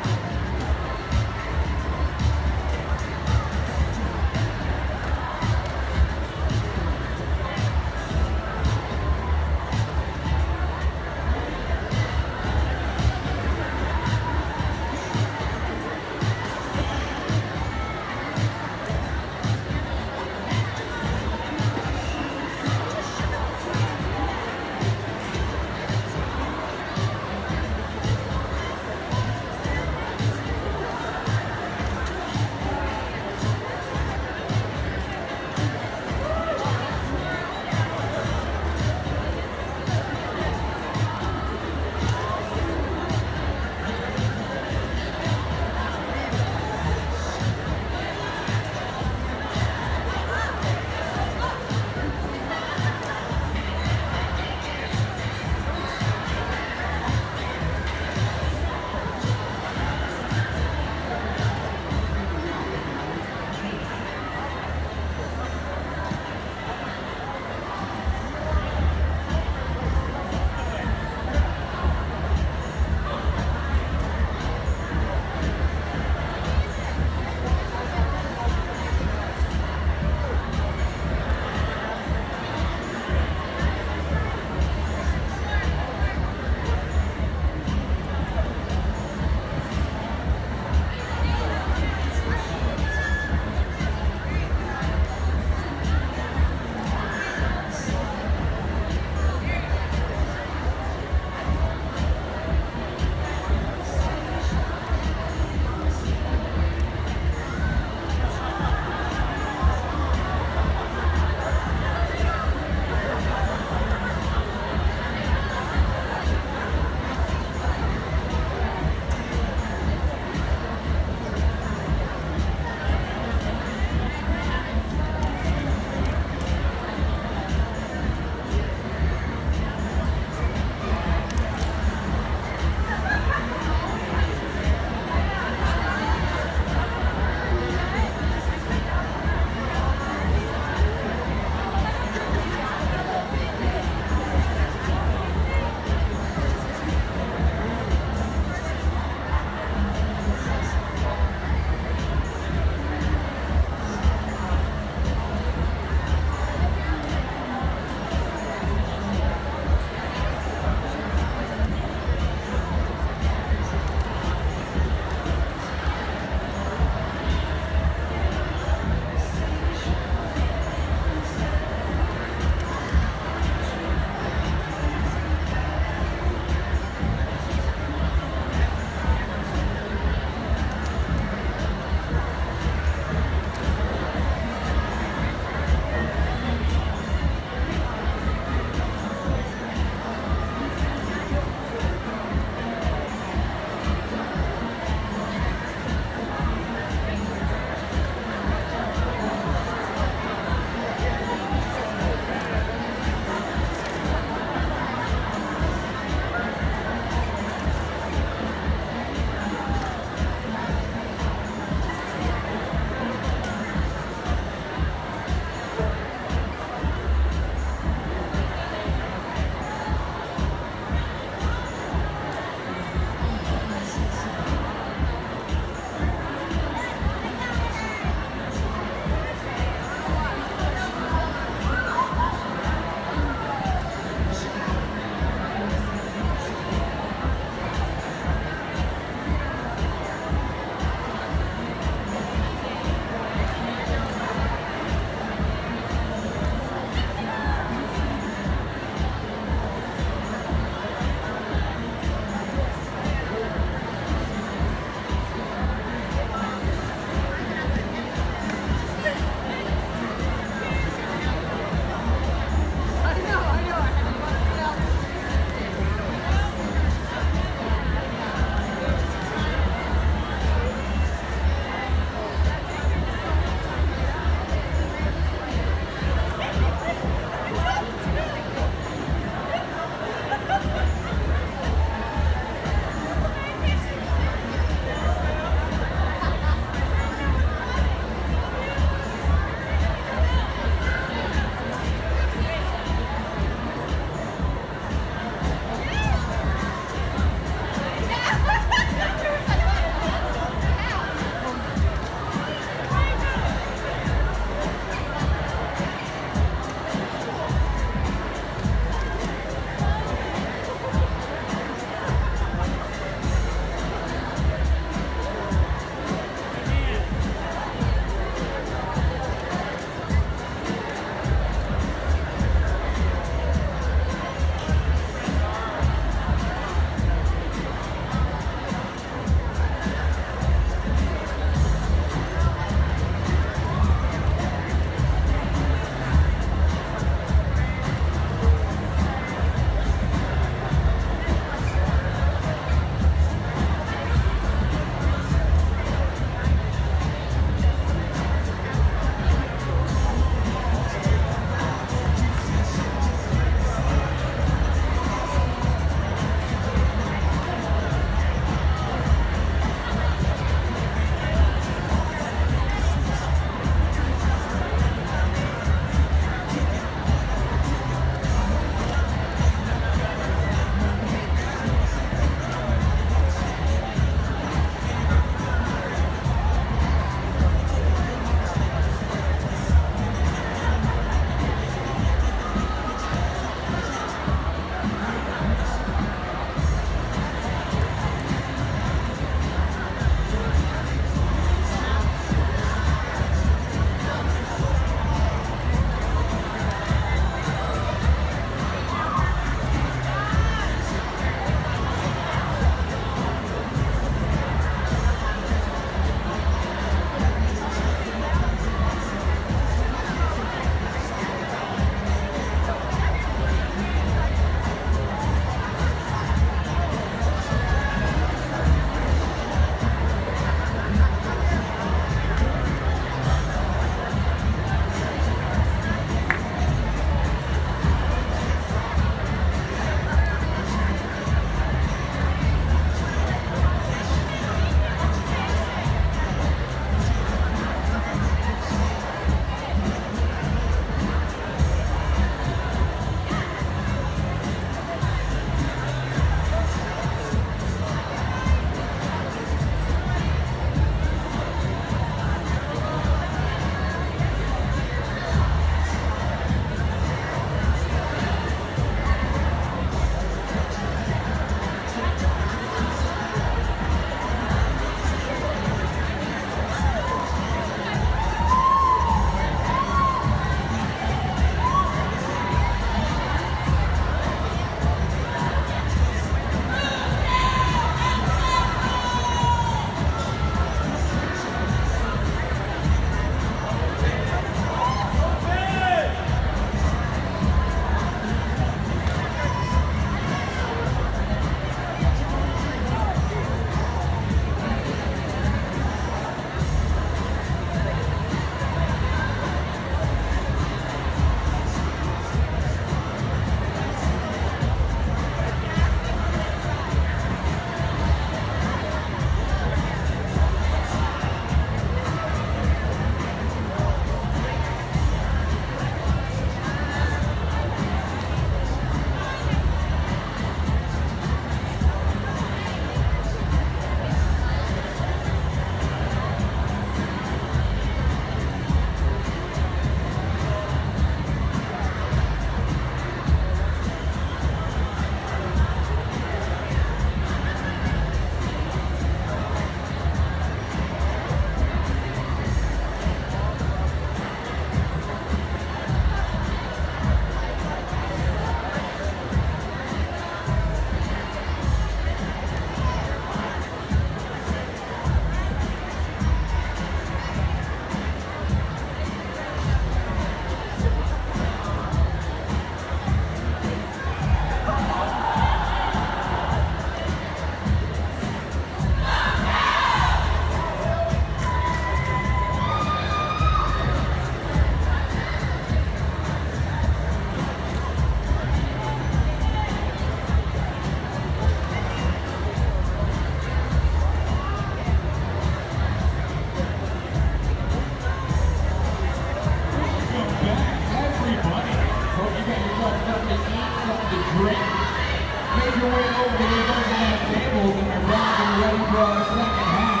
our second half.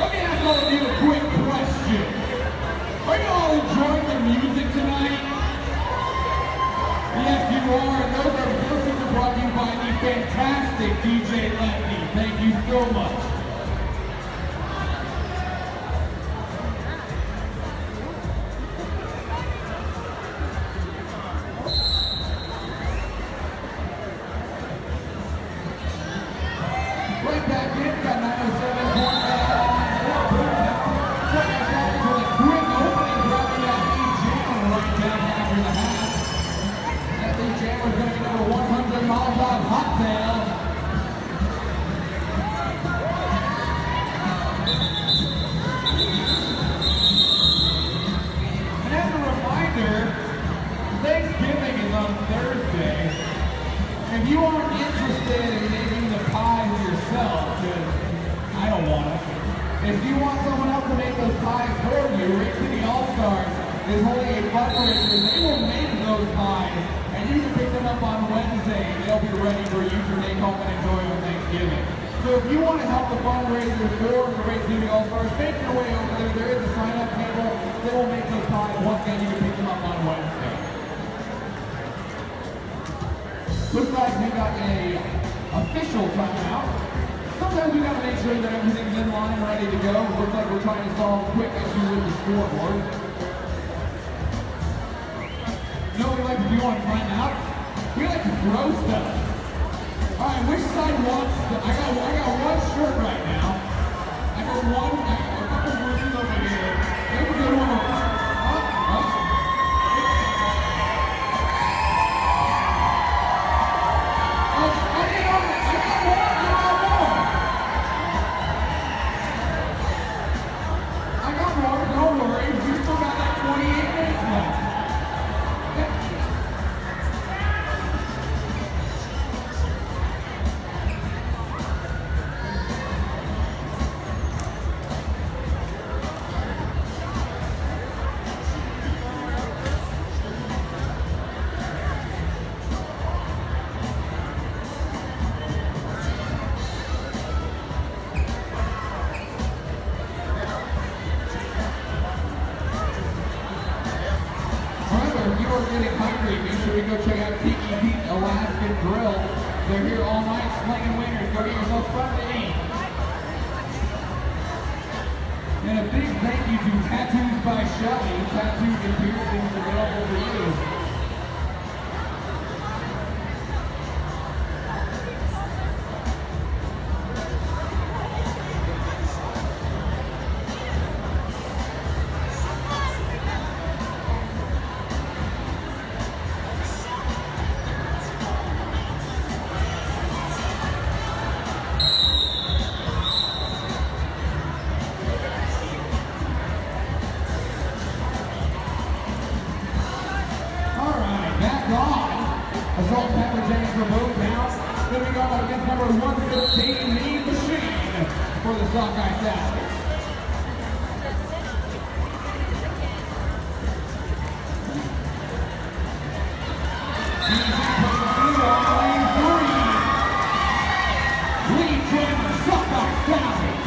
Let me ask all of you a quick question. Are you all enjoying the music tonight? Yes, you are. And those are brought to you by the fantastic DJ Lefty. Thank you so much. Right back in, got 907 points out on second half with a quick opening, dropping that lead jammer right back after the half. That lead jammer is going to be number 100 Molotov Cocktail. And as a reminder, Thanksgiving is on Thursday. If you aren't interested in making the pies yourself, because I don't want it. If you want someone else to make those pies for you, Rick City All-Stars is holding a fundraiser. They will make those pies, and you can pick them up on Wednesday, and they'll be ready for you to take home and enjoy on Thanksgiving. So if you want to help the fundraiser for the Rick City All-Stars, make your way over there. There is a sign-up table. They will make those pies. Once again, you can pick them up on Wednesday. Looks like we got a official timeout. Sometimes we gotta make sure that everything's in line and ready to go. Looks like we're trying to solve a quick issue with the scoreboard. You know what we like to do on timeouts? We like to throw stuff. Alright, which side wants I got one shirt right now. I got a couple blues over here. There's a good one. Don't worry, we still got like 28 minutes left. Getting hungry, make sure you go check out Tiki Pete Alaskan Grill. They're here all night slinging wieners. Go get yourself something to eat. And a big thank you to Tattoos by Shelly. Tattoos and piercings available for you. Assault Pepper James for both now. Moving on against number 115, Mean Machine for the Sockeye Savages. Lead jammer, Sockeye Savages.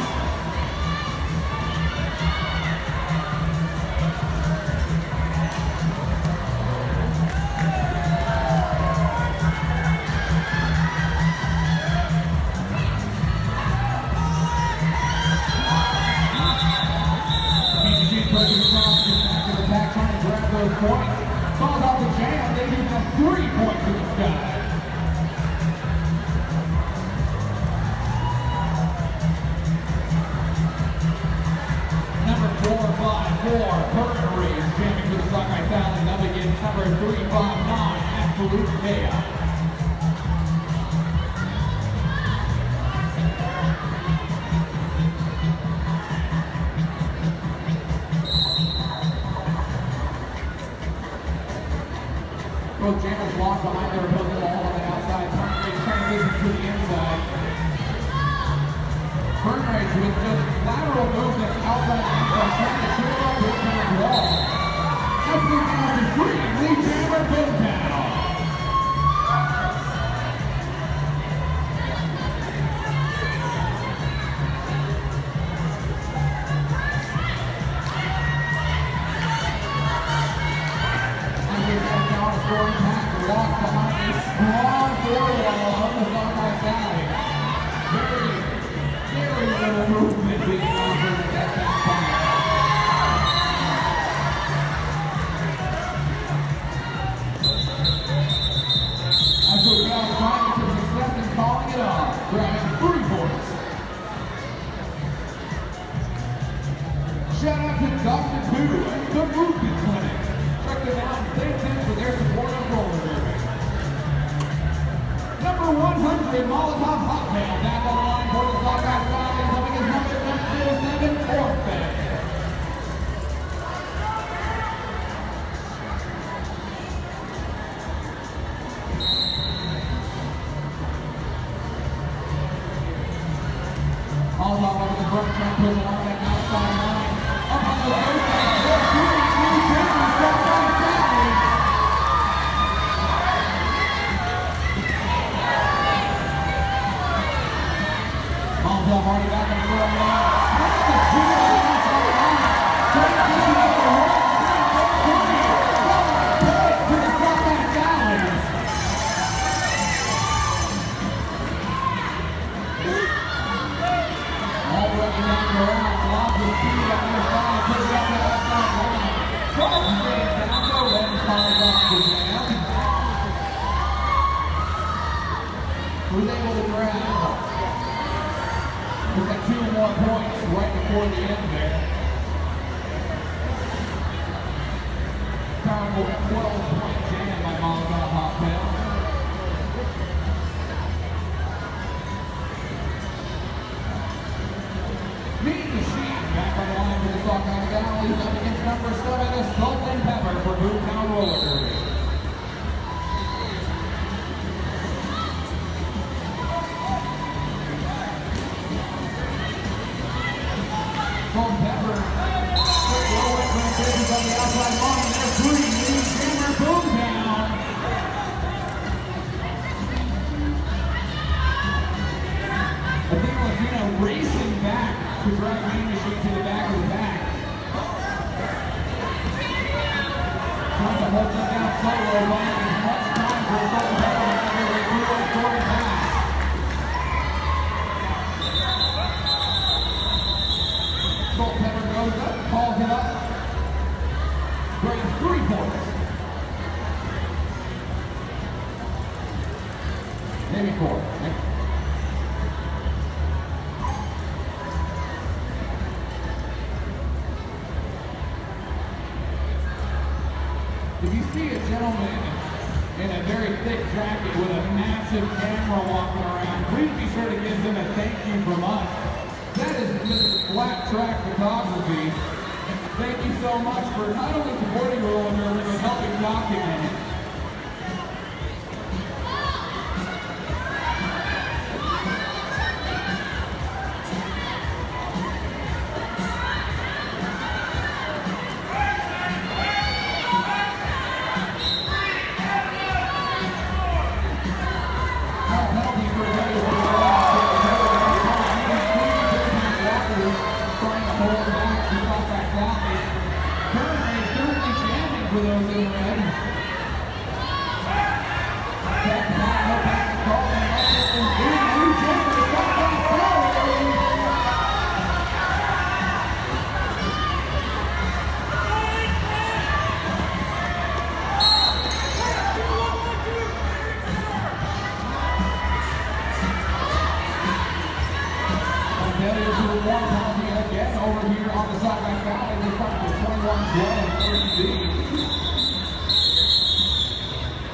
Sockeye finding some success in calling it off, grabbing 3 points. Shout out to Dr. Two and the Movement Clinic. Check them out and thank them for their support of roller derby. Number 100, Molotov Hotmail, back on the line for the Sockeye Stallions, coming as number 707, Orphan. Molotov over the front track, pushing on that outside line. Up on the first line, they're shooting through German Sockeye Stallions. Molotov already back on the front line. Smash the speed on the outside line. Transition over the right side, points to the Sockeye Stallions. All running down the round, lots of speed on their side, push it up the outside line. Trouble staying down low, then calls off the jam. Was able to grab. We've got 2 more points right before the end there. Powerful 12-point jam by Molotov Hotmail. Mean Machine back on the line for the Sockeye Stallions up against number 7, Assault and Pepper for Boomtown Roller Derby. Assault and Pepper, quick low-way transitions on the outside line. There's 3, Mean Jammer Boomtown. I think Latino racing back to drive Mean Machine to the back of the pack. Trying to hold them down solo, buying as much time for Assault and Pepper as they do a short pass. Assault and Pepper goes up, calls it up, brings 3 points. Maybe 4. If you see a gentleman in a very thick jacket with a massive camera walking around, please be sure to give him a thank you from us. That is just flat track photography. Thank you so much for not only supporting roller derby, but helping document it. For those in red. Again over here on the Sockeye Valley, they start with 21-12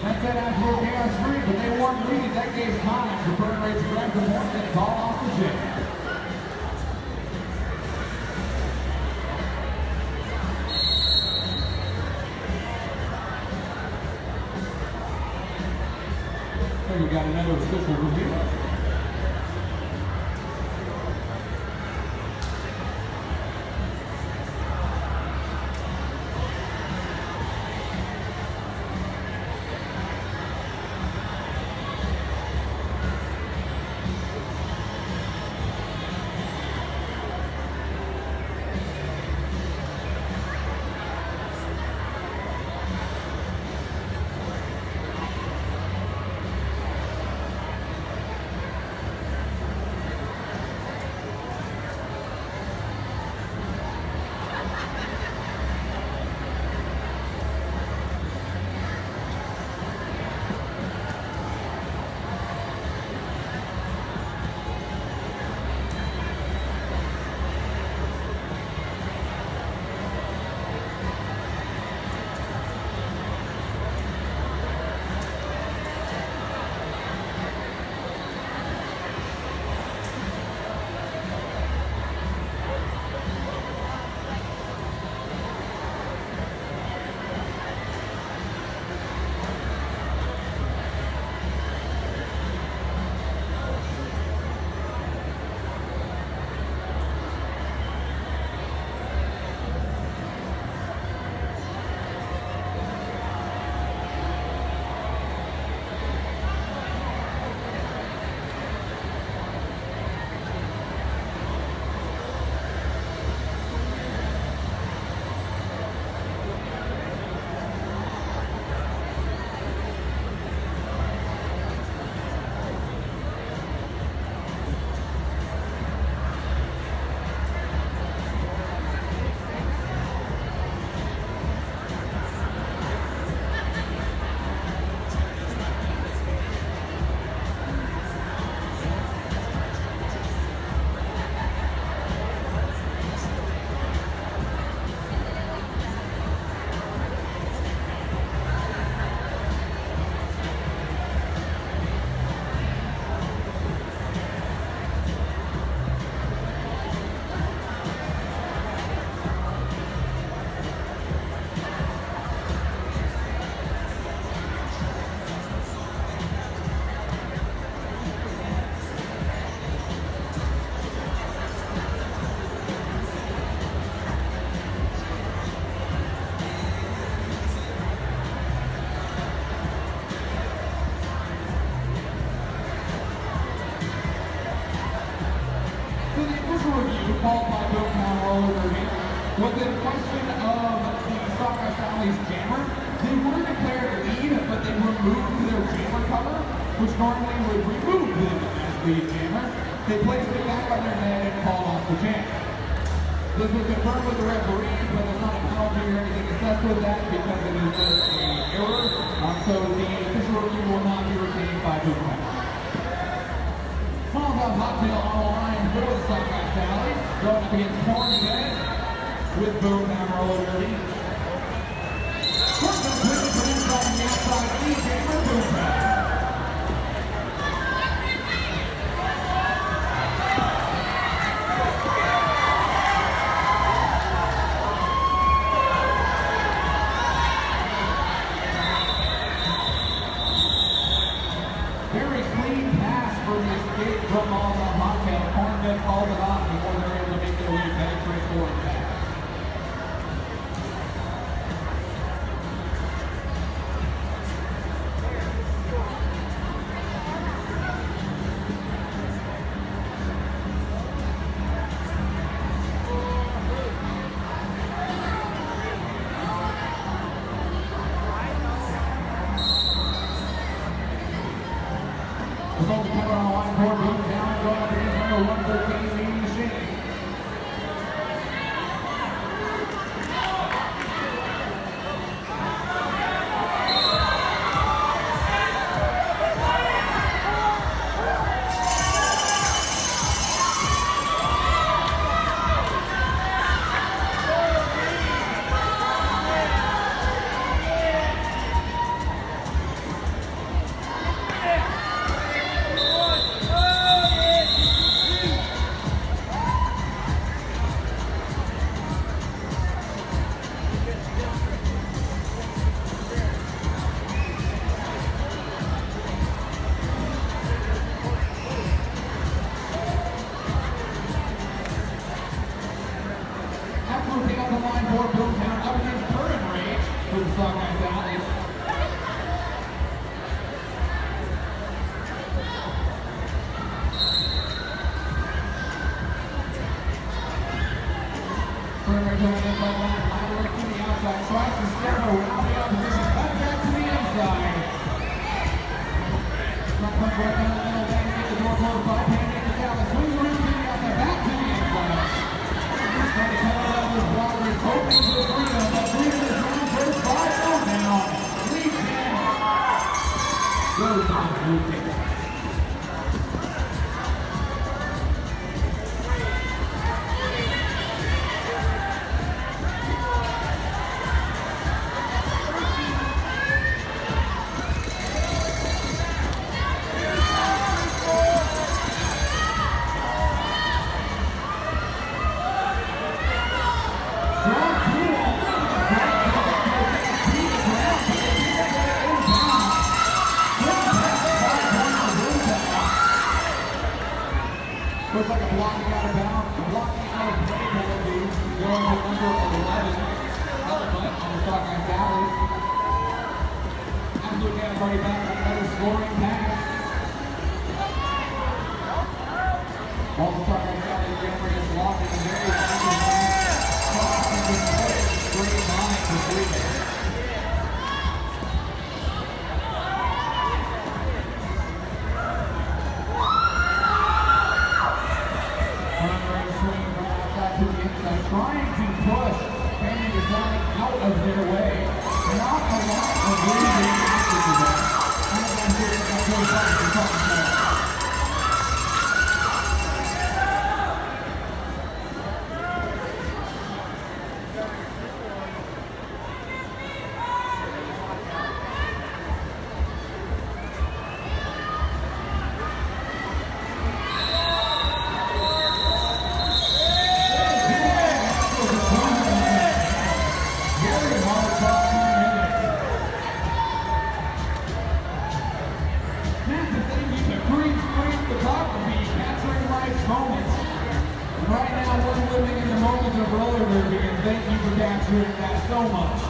That's that absolute chaos free, but they weren't leading. That gave time for burn rate to grab the point and call off the jam. So we got another official review. called by Boomtown Roller Derby was in question of the Sockeye Sally's jammer. They were declared lead, but they removed their jammer cover, which normally would remove them as lead jammer. They placed it back on their head and called off the jam. This was confirmed with the referees, but there's not a penalty or anything assessed with that because it is just an error. So the official review will not be retained by Boomtown. Smallhouse Hottail on the line for the Sockeye Sallies, going up against Cornhead with Boomtown Roller Derby. First up, swinging from inside on the outside, lead jammer Boomtown. Very clean pass for the escape from all the Hottail. Cornhead called it off before they were able to make their way back for a forward pass. The Sockeye cover on the line for Boomtown, going up against number 113, Mean Machine. Moving up the line for Boomtown, up against Current Rage for the Sockeye Sallies. Current Rage on the inside line, lateral to the outside, tries to step around the opposition, cut back to the inside. Front punch right down the middle, back to get the door closed by Pancake to Sallies, swings around to the outside, back to the inside. Trying to come out of this blocker, hoping for freedom, but freedom is round first by Boomtown. Lead 10. Goes to the blue team. Looks like a blocking out of bounds, a blocking out of play penalty, going to number 11, Helmet on the Sockeye Sallies. Absolute Gas already back with another scoring pass. All the Sockeye Sallies jammer is locked in a very straight line for three. Trying to push Fanny Design out of their way. Not a lot of losing after that. I'm going to see if that goes back to something. Right now, we're living in the moment of roller derby, and thank you for capturing that so much.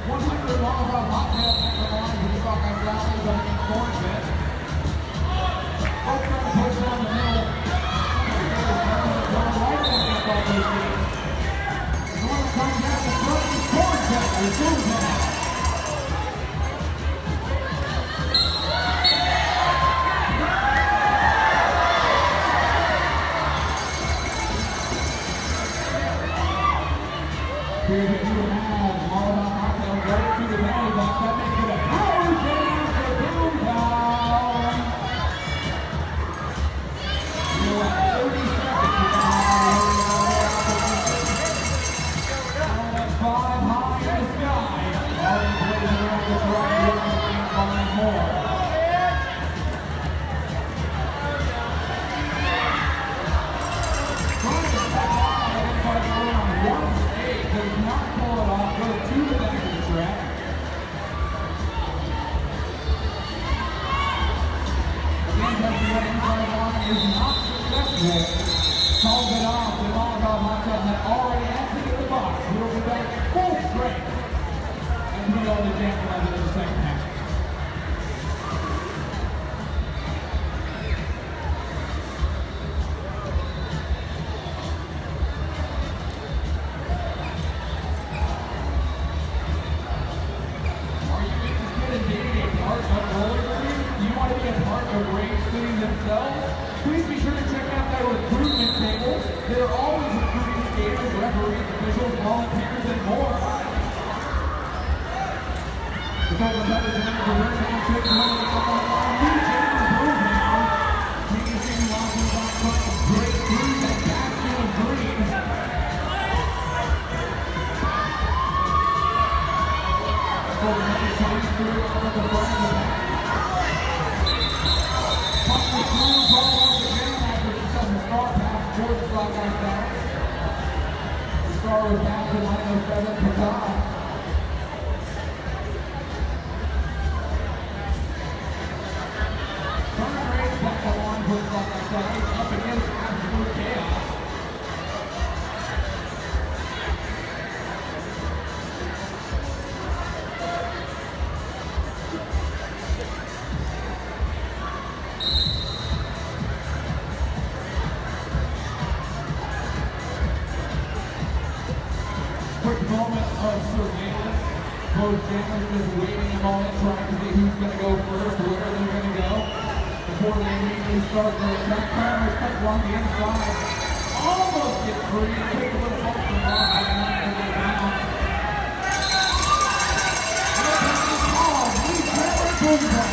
$100 off Hottail back on the line for the Sockeye Sallies up against Cornhead. those games. The one that comes out the front is Sockeye. Here's what you have. All about Martel right to the belly box. That makes it a power jam for Boomtown. You're at 30 seconds. That's 5 high in the sky. Already blazing around the track. Looking to find more. Trying to step out inside the room. Does not pull it off, go to the back of the track. Again, touching that inside line is not successful. Calls it off, and all about Martel had already exited the box. We'll be back at full strength as we go to jam in the second half. Please be sure to check out their recruitment table. They're always recruiting skaters, referees, officials, volunteers, and more. The total beverage and the red down six running up on line. New James Blue now. Changing losses on front of great green and bastion of green. Over the side through on the front of the back. Towards Sockeye down. The star was down to 907 Pagana. Turn race back along towards Sockeye side, up against absolute chaos. Quick moment of surveillance. Both jammers just waiting a moment, trying to see who's going to go first, where they're going to go, before they immediately start their attack. Cameras cut along the inside. Almost get free. Take a little bump from off and not going to bounce. Here comes the call. Lead camera goes down.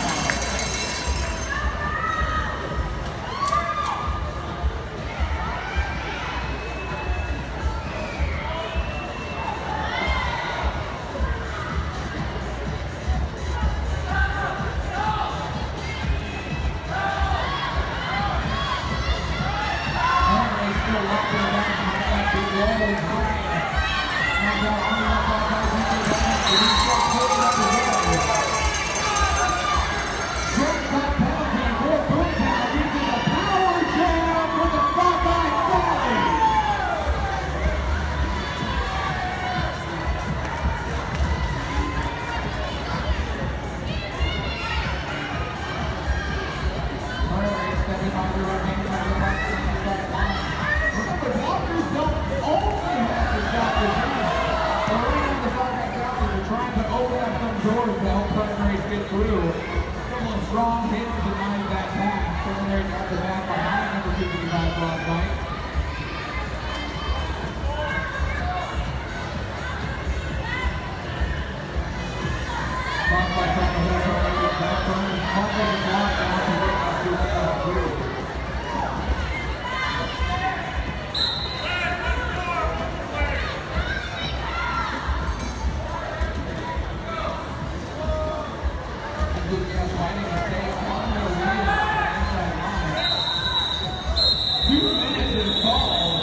Strong hits denied that pass. Terminator got the back behind number 55 last night. Sockeye trying to hold somebody back from his fumble and block down to win us to that through. Fighting to stay on their wheel inside line. 2 minutes is called.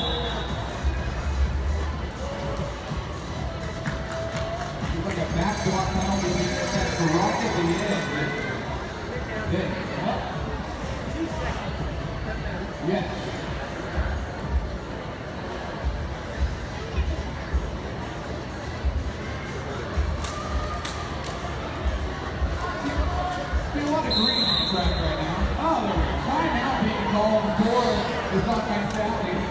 Looks like a backdoor penalty here. That's right at the end. Then, what? Yes. A lot of green on the track right now. Oh, there we go. Timeout being called for the Sockeye Sallies.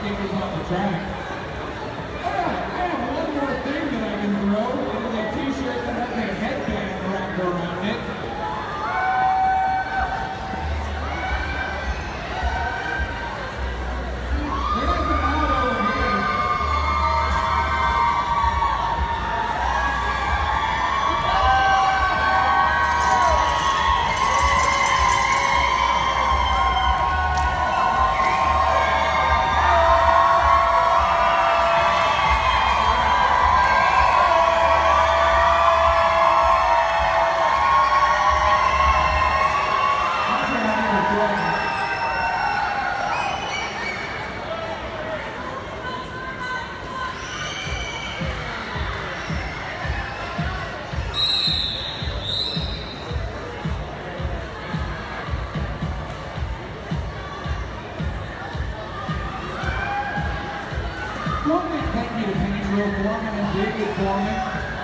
sneakers on the track. I have one more thing that I can throw. It is a t-shirt that has a headband wrapped around it. There's an out over here. One big thank you to Penny Drill Foreman and David Foreman.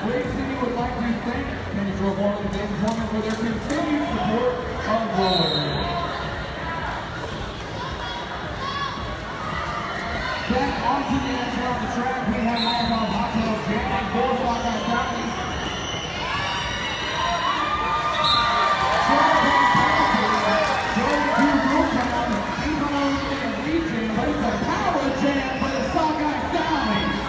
Great City would like to thank Penny Drill Foreman and David Foreman for their continued support of Rollergirls. Back onto the action on the track, we have Marathon Hotel jamming for Sockeye Counties. Joe Town, he's on our region, but it's a power jam for the Sockeye Counties.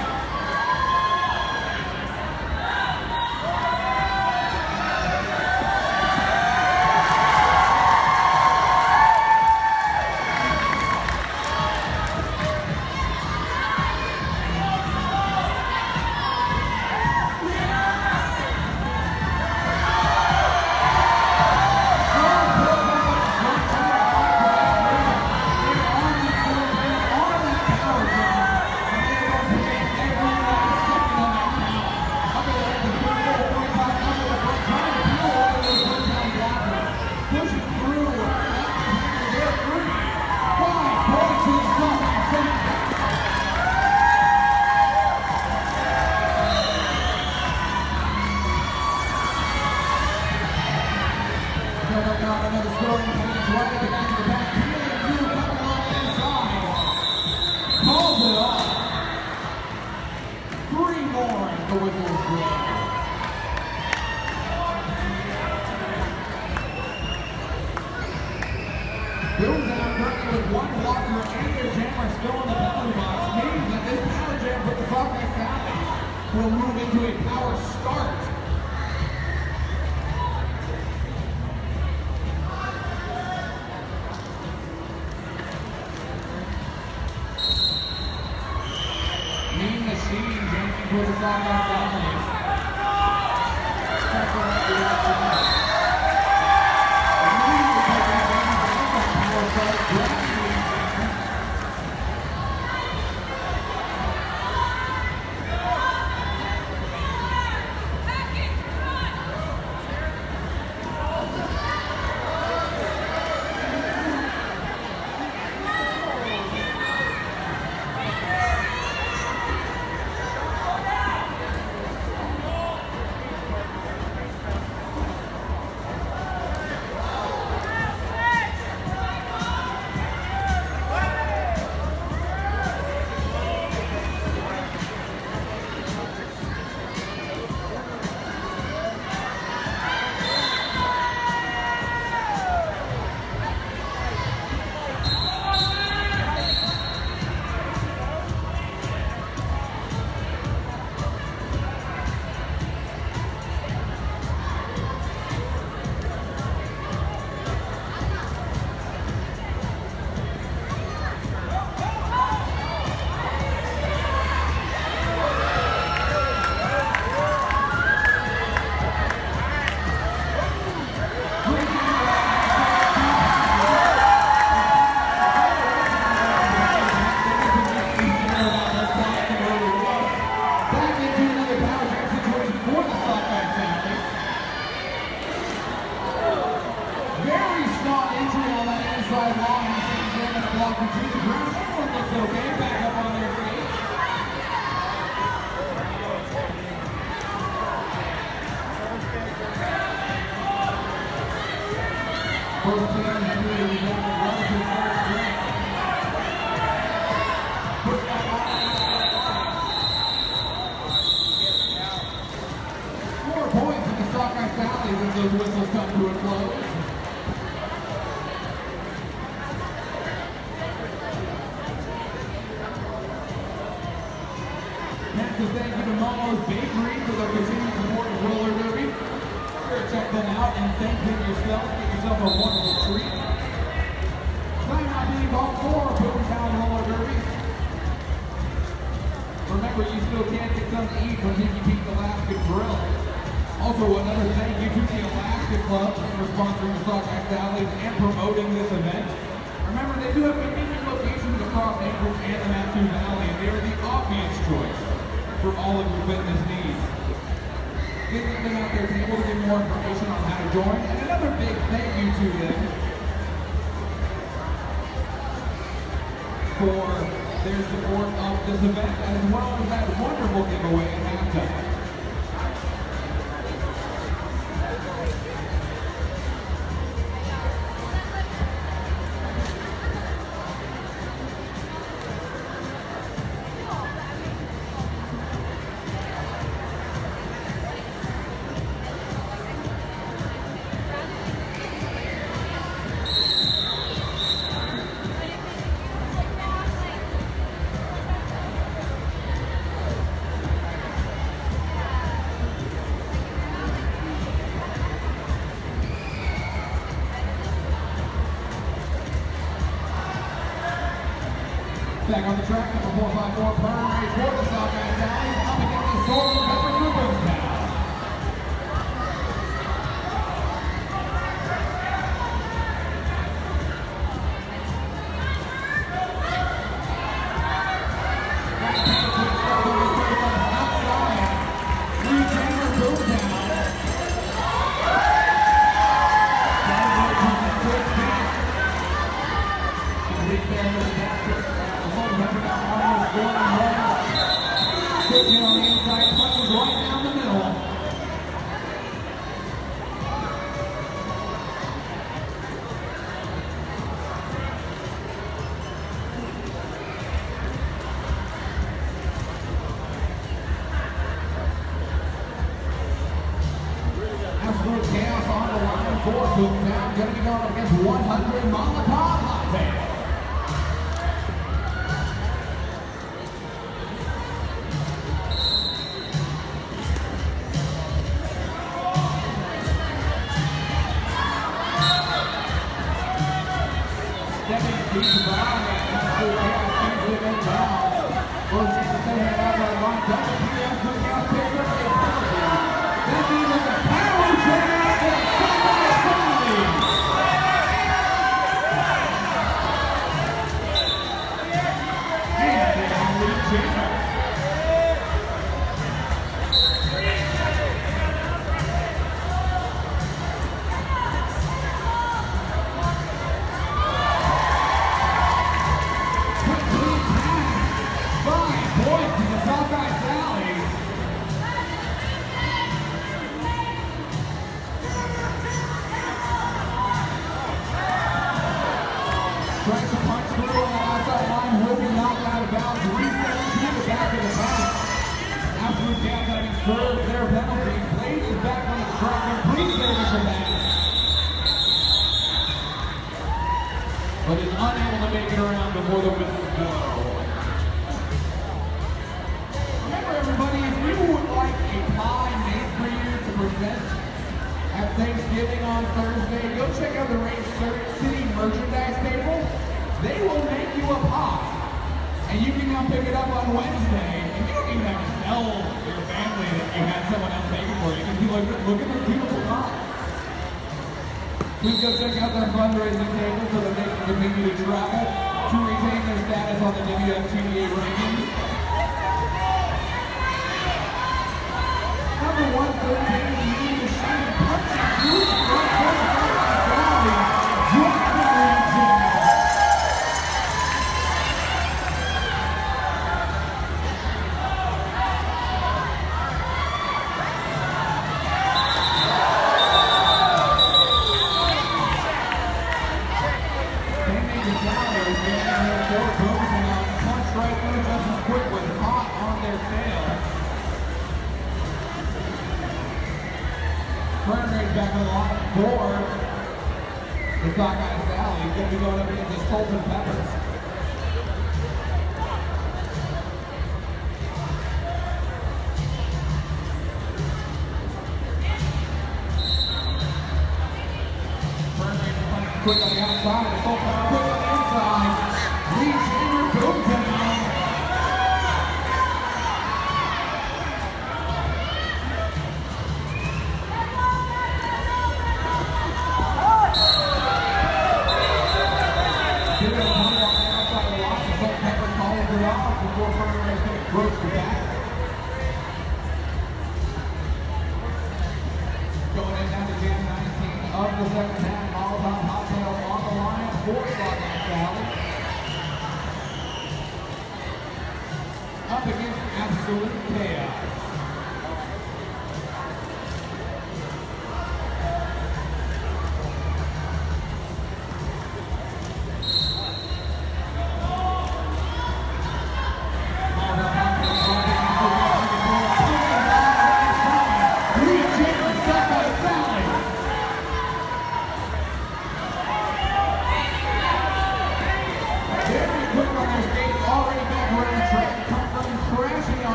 Another scoring point right at the back of the back. Peeling through, coming on the inside. Calls it off. 3 more as the whistle is blown. Bills out currently with 1 walker and their jammer still in the penalty box. Means that this power jam for the Sockeye Counties will move into a power start. Mean Machine jamming for the Sockeye Counties. Check out the action. Immediately taking advantage of that power start. Grabbing those whistles come to a close. Massive thank you to Momo's Bakery for their continued support of roller derby. Sure, check them out and thank them yourself. Get yourself a wonderful treat. Time out being called for Boomtown Roller Derby. Remember, you still can get something to eat from Tiki Pete's Alaska Grill. Also, another thank you to the Alaska Club for sponsoring the Sockeye Sallies and promoting this event. Remember, they do have convenient locations across Anchorage and the Matsu Valley, and they are the obvious choice for all of your fitness needs. Visit them at their table to get more information on how to join, and another big thank you to them for their support of this event, as well as that wonderful giveaway at halftime. Back on the track, number 454, Burn race for the Sockeye Sallies, up against the Sword and Pepper for Boomtown. Outside, Lee Taylor, Boomtown. Quick hit on the inside, punches right down the middle. Absolute chaos on the line for Boomtown. Going to be going up against 100 Molotov Latte. Stepping deep by, absolute chaos keeps it in bounds. First chance to stay out that line, doesn't appear absolute chaos picks up a penalty. That means it's a power check and Sockeye Sallies. And they lead Taylor. Tries to punch through on the outside line, hoping knocked out of bounds, reset to the back of the net. Absolute chaos having served their penalty, blazes back on the track, complete service for that. But is unable to make it around before the whistles go. Remember everybody, if you would like a pie made for you to present at Thanksgiving on Thursday, go check out the Race City merchandise table. They will make you a pie, and you can come pick it up on Wednesday, and you don't even have to tell your family that you had someone else make it for you. You can be like, look at this beautiful pie. Please go check out their fundraising table so that they can continue to travel to retain their status on the WFTDA rankings. Number 113, leading the shine, punching through the front court of Sockeye Sallies, driving the region. They made the Sallies get in there for Boomtown, punch right through James back on the line for the Sockeye Sally. He's going to be going up against the Salt and Peppers. Quick on the outside, the Salt Pepper quick on the inside. Lee Jammer goes down. Give it a punt on the outside of the line. The Salt Pepper calls it off before Furman Race can approach the back. Going in now to game 19 of the second half. Molotov Hottail on the line for Sockeye Sally. Up against absolute chaos.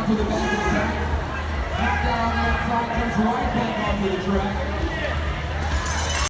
To the back of the track. Back down on the outside, comes right back onto the track.